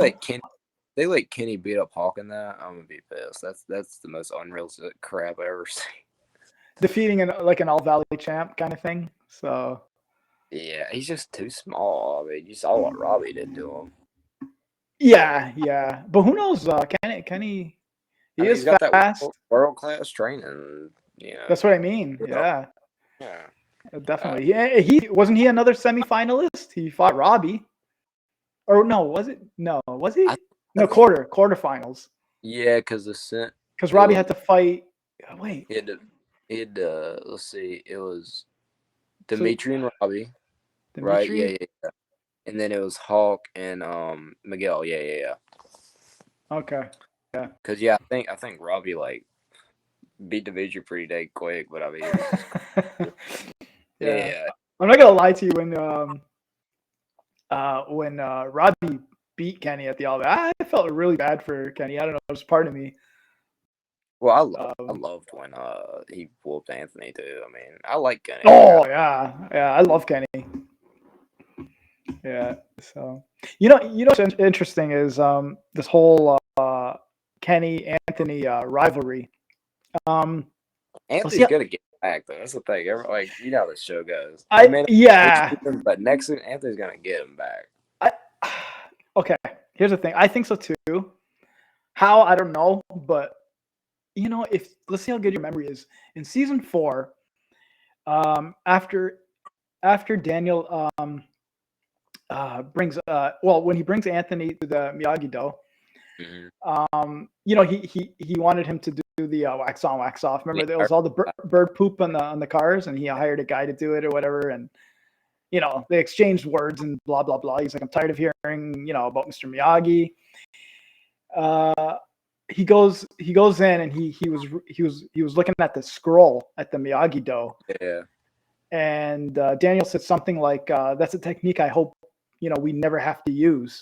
they let Kenny beat up Hawk in that, I'm gonna be pissed. That's the most unrealistic crap I ever seen. defeating an All Valley champ kind of thing. So Yeah, he's just too small. I mean, you saw what Robbie did to him. yeah. But who knows? Kenny, he is got fast. That world class training. Yeah, That's what I mean. Yeah. Definitely. He wasn't he another semifinalist? He fought Robbie. Or no, was it? No, was he? No, quarterfinals. Yeah, because Robbie had to fight. Wait. He had let's see, it was Dimitri and Robbie. Dimitri? Right? Yeah. And then it was Hawk and Miguel. Yeah. Okay. Yeah. Because I think Robbie like beat Dimitri pretty dang quick, but I mean, yeah. I'm not gonna lie to you when Robbie beat Kenny at the All Valley, I felt really bad for Kenny. I don't know, it was part of me. Well, I loved when he whooped Anthony too. I mean, I like Kenny. Oh yeah, I love Kenny. Yeah. So you know what's interesting is this whole Kenny Anthony rivalry. Anthony's gonna get back though. That's the thing. Like you know how the show goes. But next thing, Anthony's gonna get him back. Okay. Here's the thing. I think so too. How I don't know, but you know, let's see how good your memory is. In season 4, after Daniel brings when he brings Anthony to the Miyagi-Do, you know, he wanted him to do the wax on, wax off. Remember, there was all the bird poop on the cars, and he hired a guy to do it or whatever, and you know, they exchanged words and blah blah blah. He's like, I'm tired of hearing, you know, about Mr. Miyagi. He goes in and he was looking at the scroll at the Miyagi-Do. Yeah. And Daniel said something like, "That's a technique I hope, you know, we never have to use."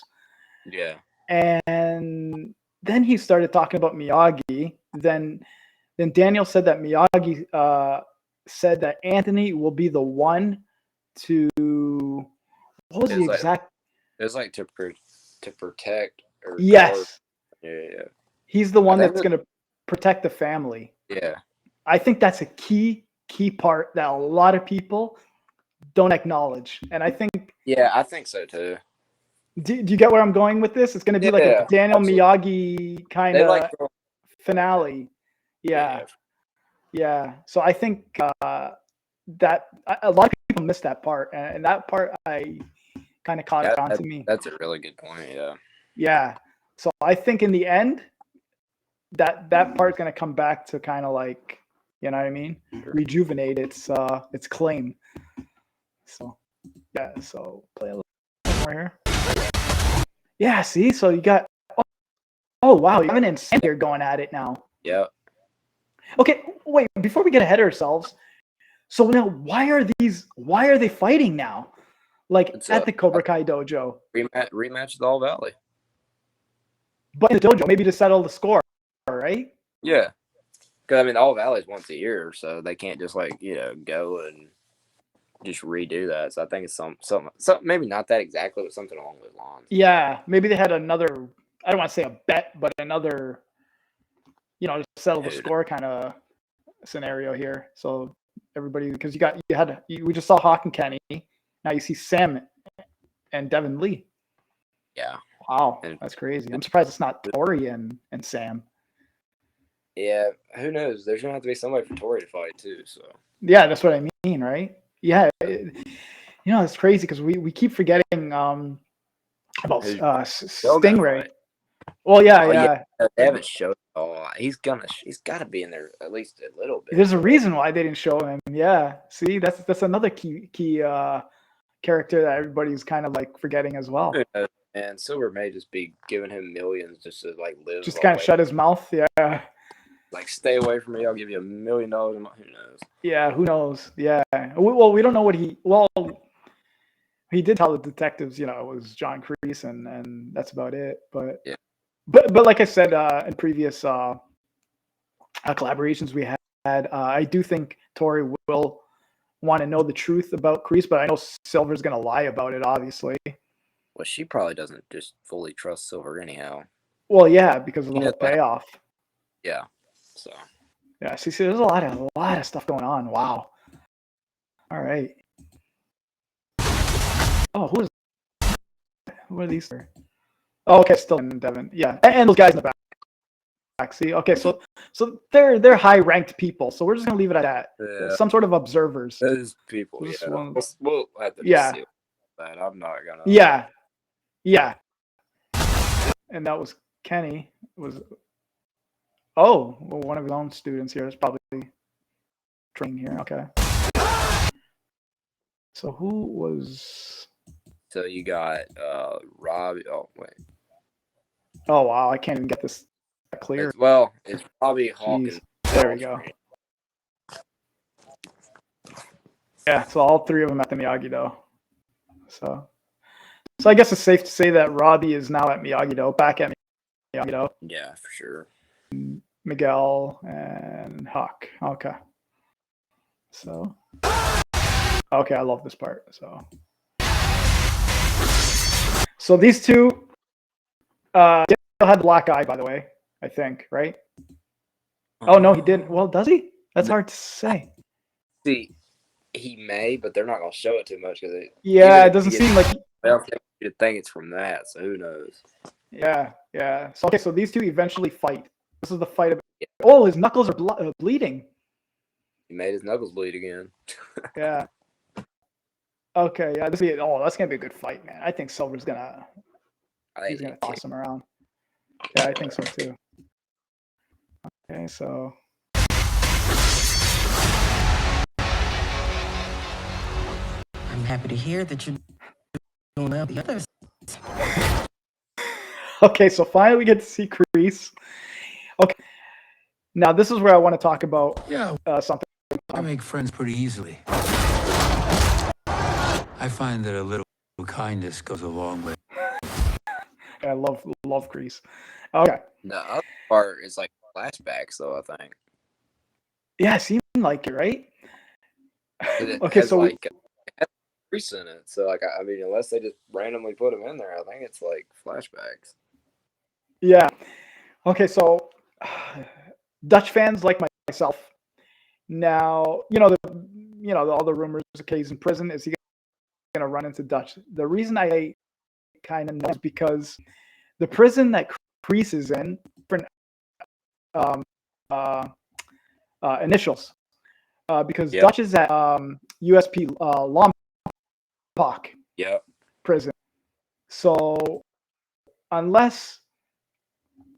Yeah. And then he started talking about Miyagi. Then Daniel said that Miyagi said that Anthony will be the one to, what was the exact? It was like to protect. Or yes. Yeah. He's the one think that's going to protect the family. Yeah. I think that's a key part that a lot of people don't acknowledge. And I think, Yeah, I think so too. do you get where I'm going with this? It's going to be like a Yeah, Daniel absolutely. Miyagi kind They of like finale. Yeah. So I think that a lot of people miss that part, and that part I kind of caught on to me. That's a really good point. Yeah. Yeah. So I think in the end, that part's going to come back to kind of like, you know what I mean, rejuvenate its claim. So yeah. So play a little more here. Yeah. See. So you got. Oh wow, you have an insane here going at it now. Yeah. Okay. Wait. Before we get ahead of ourselves. So now, why are they fighting now? Like It's at the Cobra Kai dojo. Rematch with All Valley. But in the dojo, maybe to settle the score, right? Yeah. Because, I mean, All Valley's once a year, so they can't just, like, go and just redo that. So I think it's something maybe not that exactly, but something along those lines. Yeah. Maybe they had another, I don't want to say a bet, but another, to settle the score kind of scenario here. So everybody, because we just saw Hawk and Kenny. Now you see Sam and Devin Lee. Yeah. Wow, that's crazy. I'm surprised it's not Tori and Sam. Yeah, who knows? There's gonna have to be somebody for Tori to fight too. So yeah, that's what I mean, right? Yeah, it's crazy because we keep forgetting about Stingray. Well, yeah. They haven't showed it all. He's got to be in there at least a little bit. There's a reason why they didn't show him. Yeah, see, that's another key character that everybody's kind of like forgetting as well. And Silver may just be giving him millions just to like live. Just kind of shut his mouth. Yeah. Like, stay away from me. I'll give you $1 million. Who knows? Yeah, who knows? Yeah. Well, we don't know what he did tell the detectives, it was John Kreese and that's about it. But yeah. But like I said in previous collaborations we had, I do think Tori will want to know the truth about Kreese, but I know Silver's going to lie about it, obviously. Well, she probably doesn't just fully trust Silver anyhow. Well, yeah, because of the whole payoff. Yeah. So. Yeah. See, there's a lot of stuff going on. Wow. All right. Oh, who are these? Oh, okay, still in Devin. Yeah, and those guys in the back. See, okay, so they're high ranked people. So we're just gonna leave it at that. Yeah. Some sort of observers. Those people. We'll have to see that. I'm not gonna. Yeah. And that was Kenny. One of his own students here is probably training here. Okay. So who was? So you got Robbie. Oh wait. Oh wow! I can't even get this clear. It's Robbie Hawkins. There we go. Yeah, so all three of them at the Miyagi-Do. So I guess it's safe to say that Robbie is now at Miyagi-Do, back at Miyagi-Do. Yeah, for sure. Miguel and Hawk. Okay. So. Okay, I love this part. So these two. Daniel had the black eye, by the way. I think, right? Oh no, he didn't. Well, does he? That's hard to say. See, he may, but they're not gonna show it too much because it doesn't seem like. I don't think you'd think it's from that. So who knows? Yeah. So these two eventually fight. This is the fight of. Yeah. Oh, his knuckles are bleeding. He made his knuckles bleed again. Yeah. Okay. Yeah. That's gonna be a good fight, man. I think Silver's gonna. He's gonna toss him around. Yeah, I think so too. Okay, so. I'm happy to hear that you're doing well. The others. Okay, so finally we get to see Kreese. Okay, now this is where I want to talk about something. I make friends pretty easily. I find that a little kindness goes a long way. I love Kreese. Okay. The other part is like flashbacks, though, I think. Yeah, it seemed like it, right? Okay, so it has Kreese in it. So, like, I mean, unless they just randomly put him in there, I think it's like flashbacks. Yeah. Okay, so Dutch fans like myself. Now, all the rumors. Okay, he's in prison. Is he going to run into Dutch? The reason I kind of know is because the prison that Kreese is in, different um, uh, initials, because Yep. Dutch is at USP Lompoc Yep. prison. So unless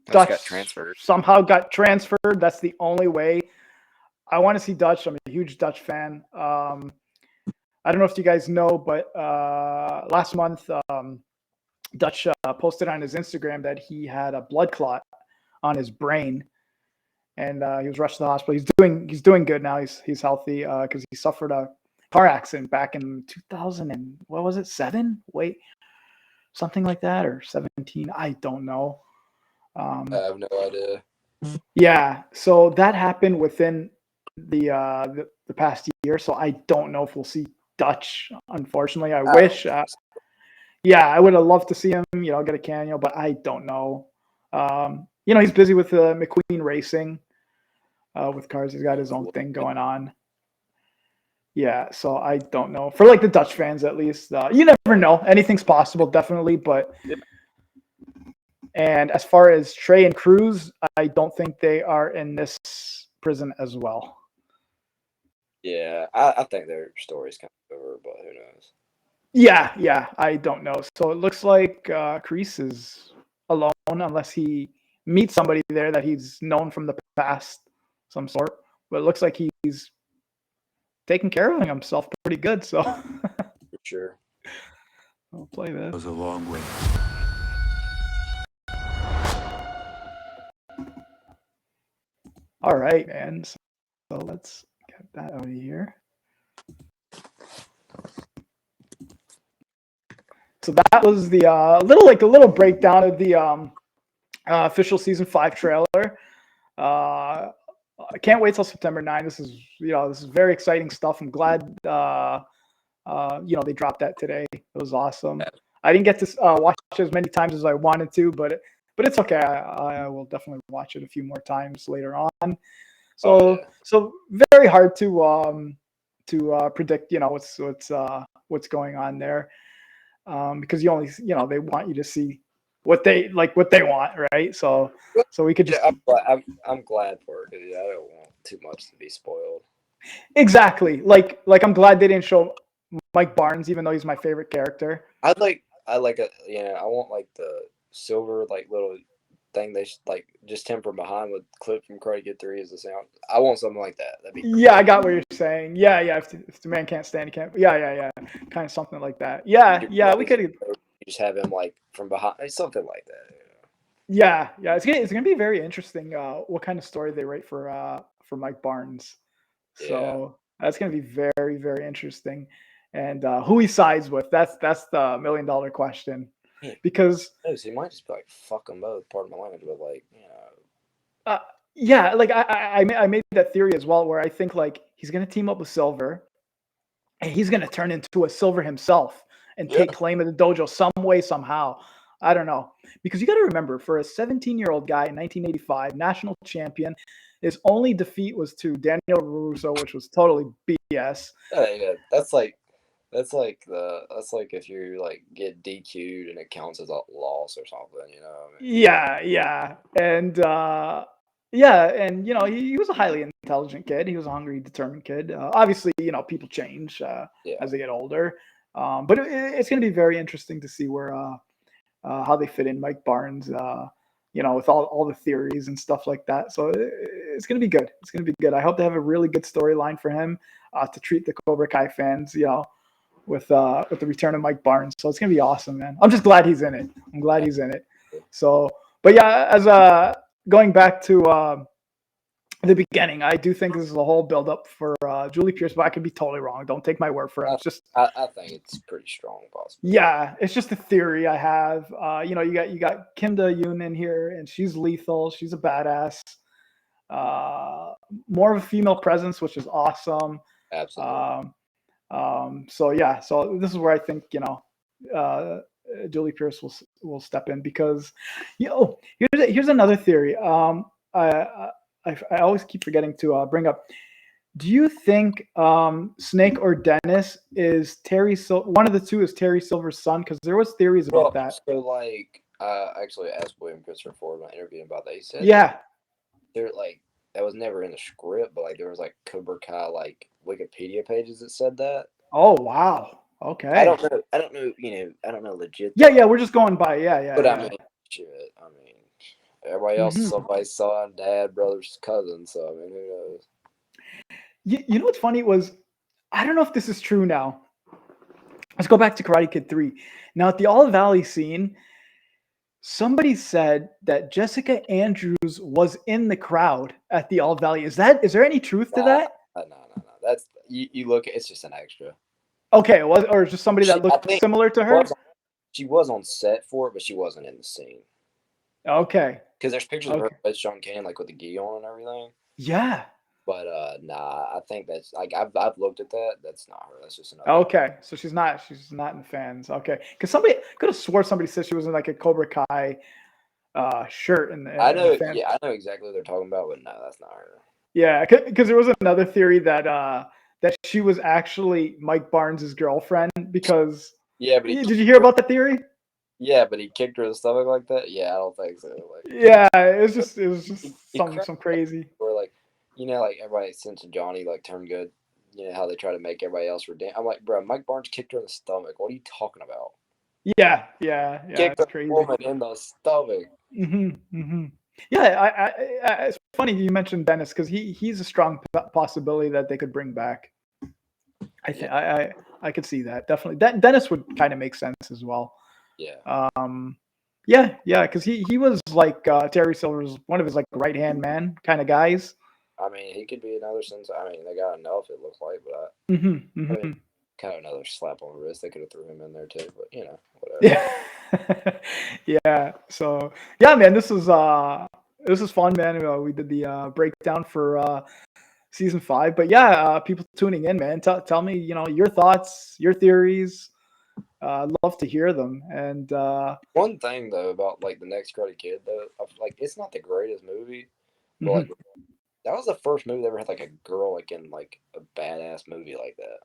Dutch got Dutch transferred. somehow got transferred, that's the only way. I want to see Dutch. I'm a huge Dutch fan. I don't know if you guys know, but last month, Dutch posted on his Instagram that he had a blood clot on his brain, and he was rushed to the hospital. He's doing good now. He's healthy because he suffered a car accident back in 2000 and what was it, 7? Wait, something like that, or 17? I don't know. I have no idea. Yeah, so that happened within the past year. So I don't know if we'll see Dutch. Unfortunately, I wish. Yeah, I would have loved to see him, get a cameo, but I don't know. He's busy with McQueen Racing, with cars. He's got his own thing going on. Yeah, so I don't know. For like the Dutch fans, at least, you never know. Anything's possible, definitely. But and as far as Trey and Cruz, I don't think they are in this prison as well. Yeah, I think their story's kind of over, but who knows? Yeah, I don't know. So it looks like Kreese is alone unless he meets somebody there that he's known from the past, some sort. But it looks like he's taking care of himself pretty good. So For sure. I'll play this. Goes a long way. All right, man. So let's get that out of here. So that was the little breakdown of the official season 5 trailer. I can't wait till September 9. This is very exciting stuff. I'm glad they dropped that today. It was awesome. I didn't get to watch it as many times as I wanted to, but it's okay. I will definitely watch it a few more times later on. So very hard to predict, what's going on there, because you only they want you to see what they want, right? So we could just I'm glad for it because I don't want too much to be spoiled. exactly like I'm glad they didn't show Mike Barnes, even though he's my favorite character. I want like the silver like little thing they just him from behind with clip from Karate Kid 3 as the sound. I want something like that. That'd be cool. Yeah, I got what you're saying. Yeah. If the man can't stand, he can't. Yeah. Kind of something like that. Yeah. We could. You just have him like from behind, something like that. Yeah. It's gonna be very interesting. What kind of story they write for Mike Barnes. So that's gonna be very, very interesting. And who he sides with, that's the $1 million question. Yeah. Because He might just be like, fuck them both, pardon my language, but like, yeah, like I made that theory as well, where I think like he's gonna team up with Silver, and he's gonna turn into a Silver himself and take claim of the dojo some way, somehow. I don't know, because you got to remember, for a 17-year-old guy in 1985, national champion, his only defeat was to Daniel Russo, which was totally BS. Yeah, that's like if you like get DQ'd and it counts as a loss or something, you know what I mean? Yeah, and he was a highly intelligent kid. He was a hungry, determined kid. Obviously, people change as they get older. But it's going to be very interesting to see where how they fit in Mike Barnes, with all the theories and stuff like that. So it's going to be good. It's going to be good. I hope they have a really good storyline for him to treat the Cobra Kai fans, with the return of Mike Barnes. So it's going to be awesome, man. I'm just glad he's in it. I'm glad he's in it. So, but yeah, as going back to the beginning, I do think this is a whole build up for Julie Pierce, but I could be totally wrong. Don't take my word for it. It's just I think it's pretty strong, possibly. Yeah, it's just a theory I have. You got Kim Da-yoon in here, and she's lethal. She's a badass. More of a female presence, which is awesome. Absolutely. So this is where I think Julie Pierce will step in because, here's another theory. I always keep forgetting to bring up. Do you think Snake or Dennis is one of the two is Terry Silver's son? Because there was theories about that. So like, I actually asked William Christopher Ford when I interviewed him about that. He said, Yeah. They're like that was never in the script, but like there was like Cobra Kai like Wikipedia pages that said that. Oh wow. Okay. I don't know. I don't know legit. Yeah. We're just going by. Yeah. But yeah. I mean, shit. I mean, everybody else is somebody's son, dad, brother's cousin. So I mean, who knows? You know what's funny was, I don't know if this is true now. Let's go back to Karate Kid 3. Now at the All Valley scene, somebody said that Jessica Andrews was in the crowd at the All Valley. Is there any truth to that? No. That's you look. It's just an extra. Okay, or just somebody that looked similar to her. She was on set for it, but she wasn't in the scene. Okay. Because there's pictures of her with Sean Kane, like with the gi on and everything. Yeah. But nah, I think that's like I've looked at that. That's not her. That's just another. Okay, so she's not in the fans. Okay, because somebody could have swore somebody said she was in like a Cobra Kai shirt. I know. Yeah, I know exactly what they're talking about, but no, that's not her. Yeah, because there was another theory that she was actually Mike Barnes' girlfriend because. Yeah, but did you hear about that theory? Yeah, but he kicked her in the stomach like that. Yeah, I don't think so. Like, yeah, it was just some crazy. Or like, like everybody since Johnny like turned good. You know how they try to make everybody else redeem. I'm like, bro, Mike Barnes kicked her in the stomach. What are you talking about? Yeah. Kicked it's a crazy. woman in the stomach. Yeah, it's funny you mentioned Dennis because he's a strong possibility that they could bring back. I think I could see that definitely. Dennis would kind of make sense as well. Yeah. Yeah, because he was like Terry Silver's one of his like right hand man kind of guys. I mean, he could be another sense. I mean, they got enough. It looks like, but I mean, kind of another slap on the wrist. They could have threw him in there too, but whatever. Yeah. So yeah, man, this is fun, man. We did the breakdown for season 5, but yeah, people tuning in, man. Tell me, your thoughts, your theories. I'd love to hear them. And one thing though about like the next Karate Kid though, like it's not the greatest movie, but like that was the first movie that ever had like a girl like in like a badass movie like that.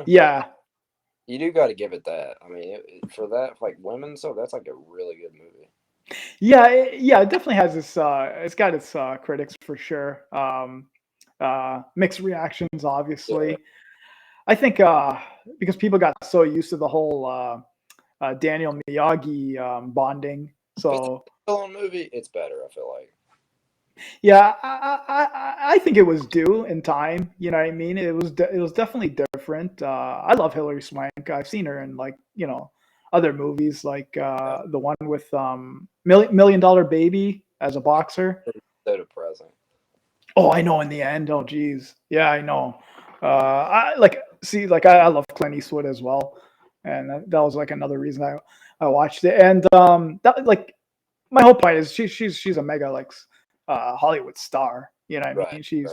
Yeah. You do got to give it that. I mean, for that, like women, so that's like a really good movie. Yeah, it definitely has this. It's got its critics for sure. Mixed reactions, obviously. Yeah. I think because people got so used to the whole Daniel Miyagi bonding, so on movie, it's better. I feel like. Yeah, I think it was due in time. You know what I mean? It was definitely different. I love Hilary Swank. I've seen her in like other movies like the one with Million Dollar Baby as a boxer. So depressing. Oh, I know. In the end, oh geez, yeah, I know. I love Clint Eastwood as well, and that was like another reason I watched it. And that like my whole point is she's a mega like Hollywood star. You know what I mean? She's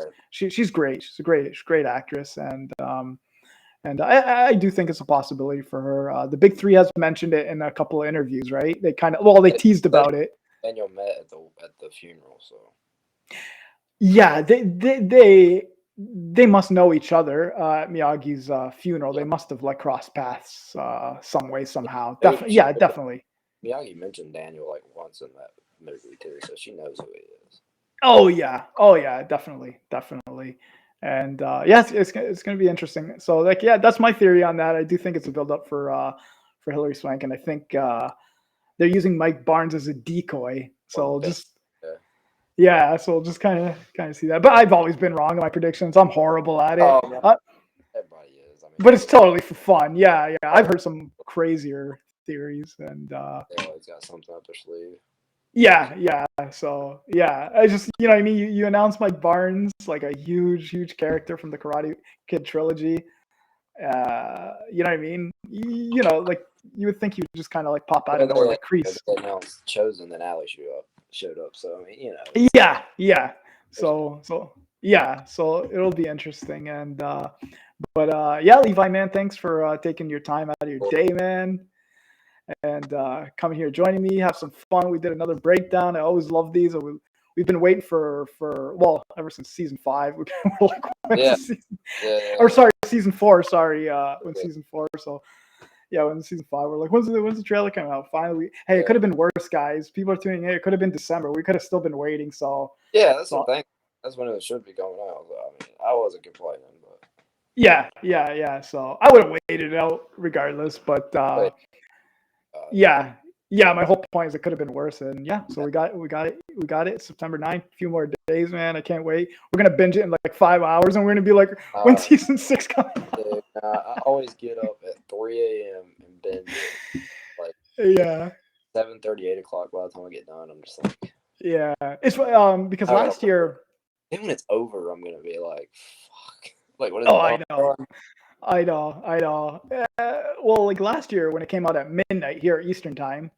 great. She's a great actress, and I do think it's a possibility for her. The Big Three has mentioned it in a couple of interviews, right? They they teased about it. Daniel met at the funeral, so. Yeah, they must know each other at Miyagi's funeral. They must have like crossed paths some way somehow. Definitely. Miyagi mentioned Daniel like once in that movie too, so she knows who he is. Oh yeah, definitely. And it's going to be interesting. So like that's my theory on that. I do think it's a build up for Hilary Swank, and I think they're using Mike Barnes as a decoy. So so we'll just kind of see that. But I've always been wrong in my predictions. I'm horrible at it. Everybody is. I mean, but it's totally for fun. Yeah. I've heard some crazier theories, and they always got something up their sleeve. Yeah. So I just what I mean. You announced Mike Barnes like a huge character from the Karate Kid trilogy. You know what I mean? Like you would think he would just kind of like pop out of nowhere like Kreese. They announced Chosen, then Ali showed up. So I mean, Yeah. So it'll be interesting. And but Levi, man, thanks for taking your time out of your day, man. and coming here, joining me, have some fun. We did another breakdown. I always love these. We've been waiting for well, ever since season 5. We're like, when's Yeah. the season? Yeah. Or sorry, season 4. Sorry, when Yeah. season 4. So yeah, when season 5, we're like, when's the trailer coming out? Finally, hey, it Yeah. could have been worse, guys. People are tuning in. It could have been December. We could have still been waiting. So Yeah, that's so the thing. That's when it should be coming out. So, I mean, I wasn't complaining, but yeah. So I would have waited it out regardless. But but, yeah. My whole point is it could have been worse. And yeah, so we got it. September 9th. A few more days, man. I can't wait. We're gonna binge it in like 5 hours, and we're gonna be like, when season 6 coming? dude, I always get up at 3 a.m. and binge it. Like Yeah. 7:30, 8 o'clock. By the time I get done, I'm just like, Yeah. It's because I gotta last year. then when it's over, I'm gonna be like, fuck. Like, what is Oh, it? I know. I know. Well, like last year when it came out at midnight here Eastern time,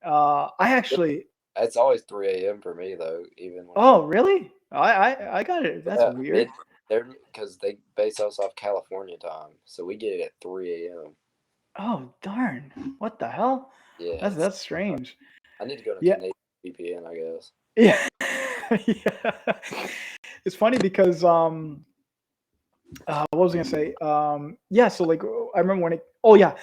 I actually. It's always 3 a.m. for me though. Even when Oh, really? I got it. That's weird. They're because they base us off California time, so we get it at 3 a.m. Oh, darn! What the hell? Yeah, That's strange. I need to go to Yeah. Canadian VPN, I guess. Yeah. Yeah. It's funny because what was I gonna say? Yeah. So like I remember when it. Oh yeah,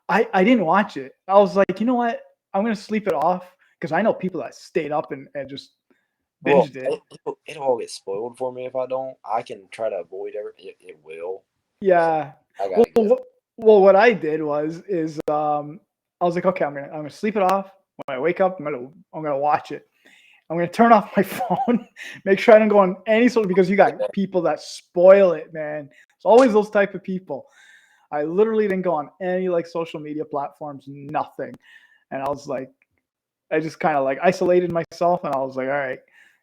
I didn't watch it. I was like, you know what? I'm gonna sleep it off because I know people that stayed up and just Well, binged it. it'll all get spoiled for me if I don't. I can try to avoid it will. Yeah. I gotta get. Well, what I did is I was like, okay, I'm gonna sleep it off. When I wake up, I'm gonna watch it. I'm gonna turn off my phone, make sure I don't go on any social because you got people that spoil it, man. It's always those type of people. I literally didn't go on any like social media platforms, nothing. And I was like, I just kind of like isolated myself, and I was like, all right,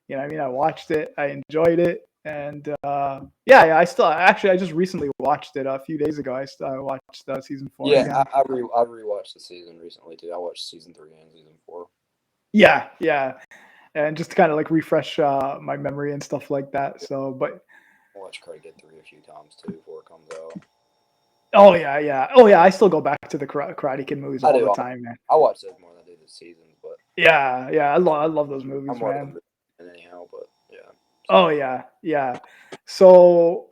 you know what I mean? I watched it, I enjoyed it, and yeah, I just recently watched it a few days ago. I watched season 4 Yeah, again. I rewatched the season recently too. I watched season 3 and season 4. Yeah, and just to kind of like refresh my memory and stuff like that. So, but I watched Karate Kid 3 a few times too before it comes out. oh yeah, I still go back to the Karate Kid movies all the time, man. I watch those more than I do the seasons, but Yeah, I love those movies, I'm more man. anyhow, but yeah. Oh yeah. So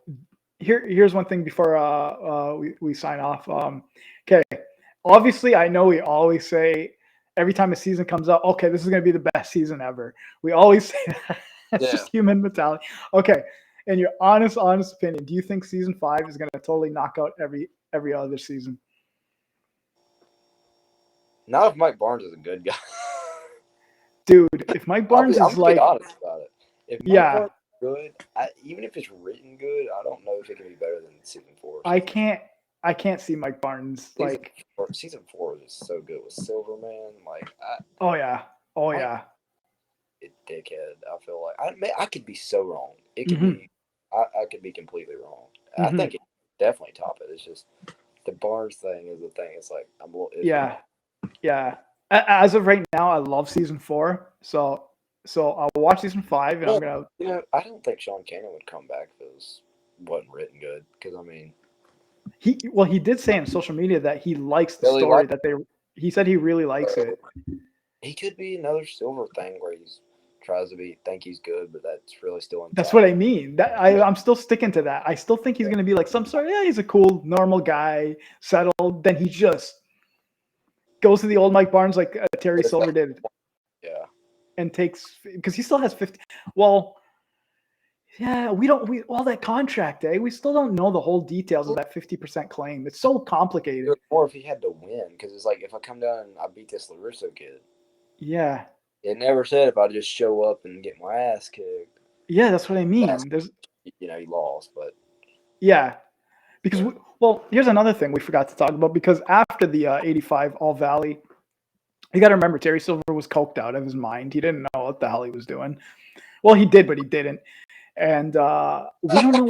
here's one thing before we sign off. Okay, obviously I know we always say every time a season comes out, okay, this is gonna be the best season ever. We always say that. It's just human mentality. Okay, in your honest opinion, do you think season 5 is gonna totally knock out every other season? Not if Mike Barnes is a good guy. Dude, if Mike Barnes I'm is like, honest about it. If Mike yeah, Barnes is good, even if it's written good, I don't know if it can be better than season 4. I can't see Mike Barnes like season 4 is so good with Silverman. Like, oh yeah, dickhead. I feel like I could be so wrong. It could be. I could be completely wrong. I think it definitely top it. It's just the Barnes thing is the thing. It's like I'm a little iffy. Yeah. As of right now, I love season 4. So I'll watch season 5, and I'm gonna. I don't think Sean Cannon would come back if it wasn't written good. Because I mean, he did say on social media that he likes the story that he said he really likes it. He could be another Silver thing where he's tries to think he's good, but that's really still inside. That's what I mean. I'm still sticking to that. I still think he's gonna be like some sort. Yeah, he's a cool, normal guy, settled. Then he just goes to the old Mike Barnes like Terry Silver did. Yeah. And takes because he still has 50. Well, yeah, we all that contract, we still don't know the whole details of that 50% claim. It's so complicated. Or if he had to win, because it's like if I come down and I beat this LaRusso kid. Yeah. It never said if I just show up and get my ass kicked. Yeah, that's what I mean. There's he lost, but yeah. Because here's another thing we forgot to talk about, because after the 85 All Valley, you got to remember Terry Silver was coked out of his mind. He didn't know what the hell he was doing. Well, he did, but he didn't. And we don't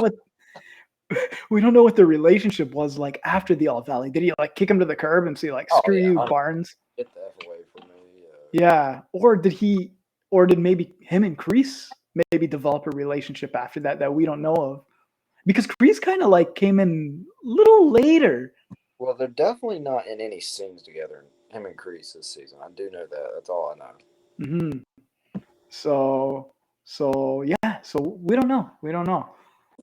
know what the relationship was like after the All Valley. Did he like kick him to the curb and say like, "Screw you, Barnes"? Get the F away from me. Yeah. Or did maybe him and Kreese maybe develop a relationship after that we don't know of? Because Kreese kind of like came in a little later. Well, they're definitely not in any scenes together him and Kreese this season. I do know that. That's all I know. Hmm. So yeah. So we don't know. We don't know.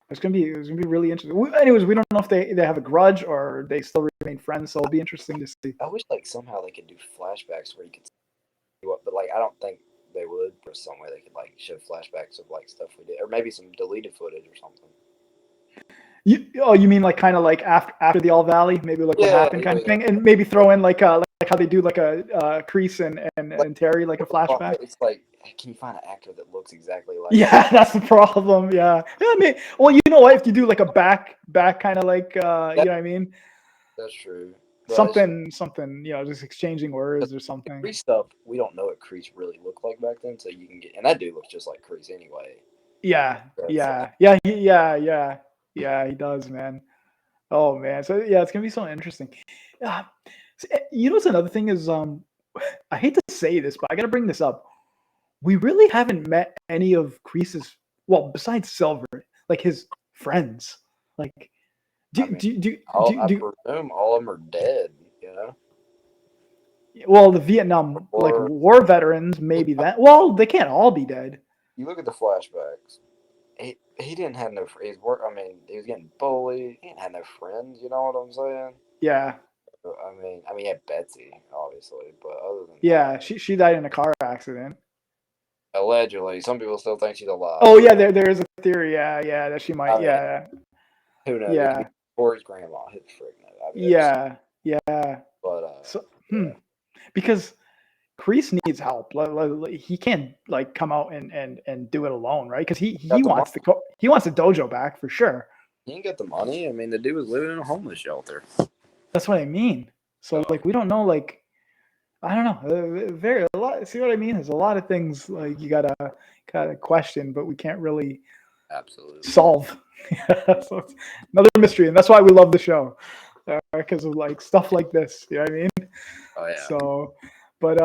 It's gonna be really interesting. Anyways, we don't know if they have a grudge or they still remain friends. So it'll be interesting to see. I wish like somehow they could do flashbacks where you could see what, but like I don't think they would. There's some way they could like show flashbacks of like stuff we did, or maybe some deleted footage or something. You mean like kind of like after the All Valley, maybe like what happened kind of thing, and maybe throw in like how they do like a Kreese and Terry like a flashback. It's like, can you find an actor that looks exactly like? Yeah, that's the problem. Yeah, I mean, well, you know what? If you do like a back kind of like you know what I mean, That's true. But something you know, just exchanging words or the something. Kreese stuff, we don't know what Kreese really looked like back then, so you can get, and that dude looks just like Kreese anyway. Yeah, So yeah, he does, man. Oh man, so yeah, it's gonna be so interesting. You know what's another thing is I hate to say this, but I gotta bring this up. We really haven't met any of Kreese's, well, besides Silver, like his friends. Like, I presume all of them are dead. You know. Well, the Vietnam like Or- war veterans, maybe that. Well, they can't all be dead. You look at the flashbacks. He didn't have no friends. I mean, he was getting bullied. He didn't have no friends. You know what I'm saying? Yeah, I mean, he had Betsy, obviously, but other than yeah. that, She died in a car accident. allegedly, some people still think she's alive. Oh yeah, there is a theory. Yeah, that she might. I mean, Yeah, who knows? yeah, Or his grandma. Who the frick knows? I mean, yeah. But So, yeah. because Kreese needs help. He can't like come out and do it alone, right? Because he Got the wants he wants the dojo back for sure. He ain't got the money. I mean, the dude was living in a homeless shelter. That's what I mean. So like we don't know. Like I don't know. A lot. See what I mean? There's a lot of things like you gotta question, but we can't really Absolutely. solve. So it's another mystery, and that's why we love the show because of like stuff like this. You know what I mean? Oh yeah. So, but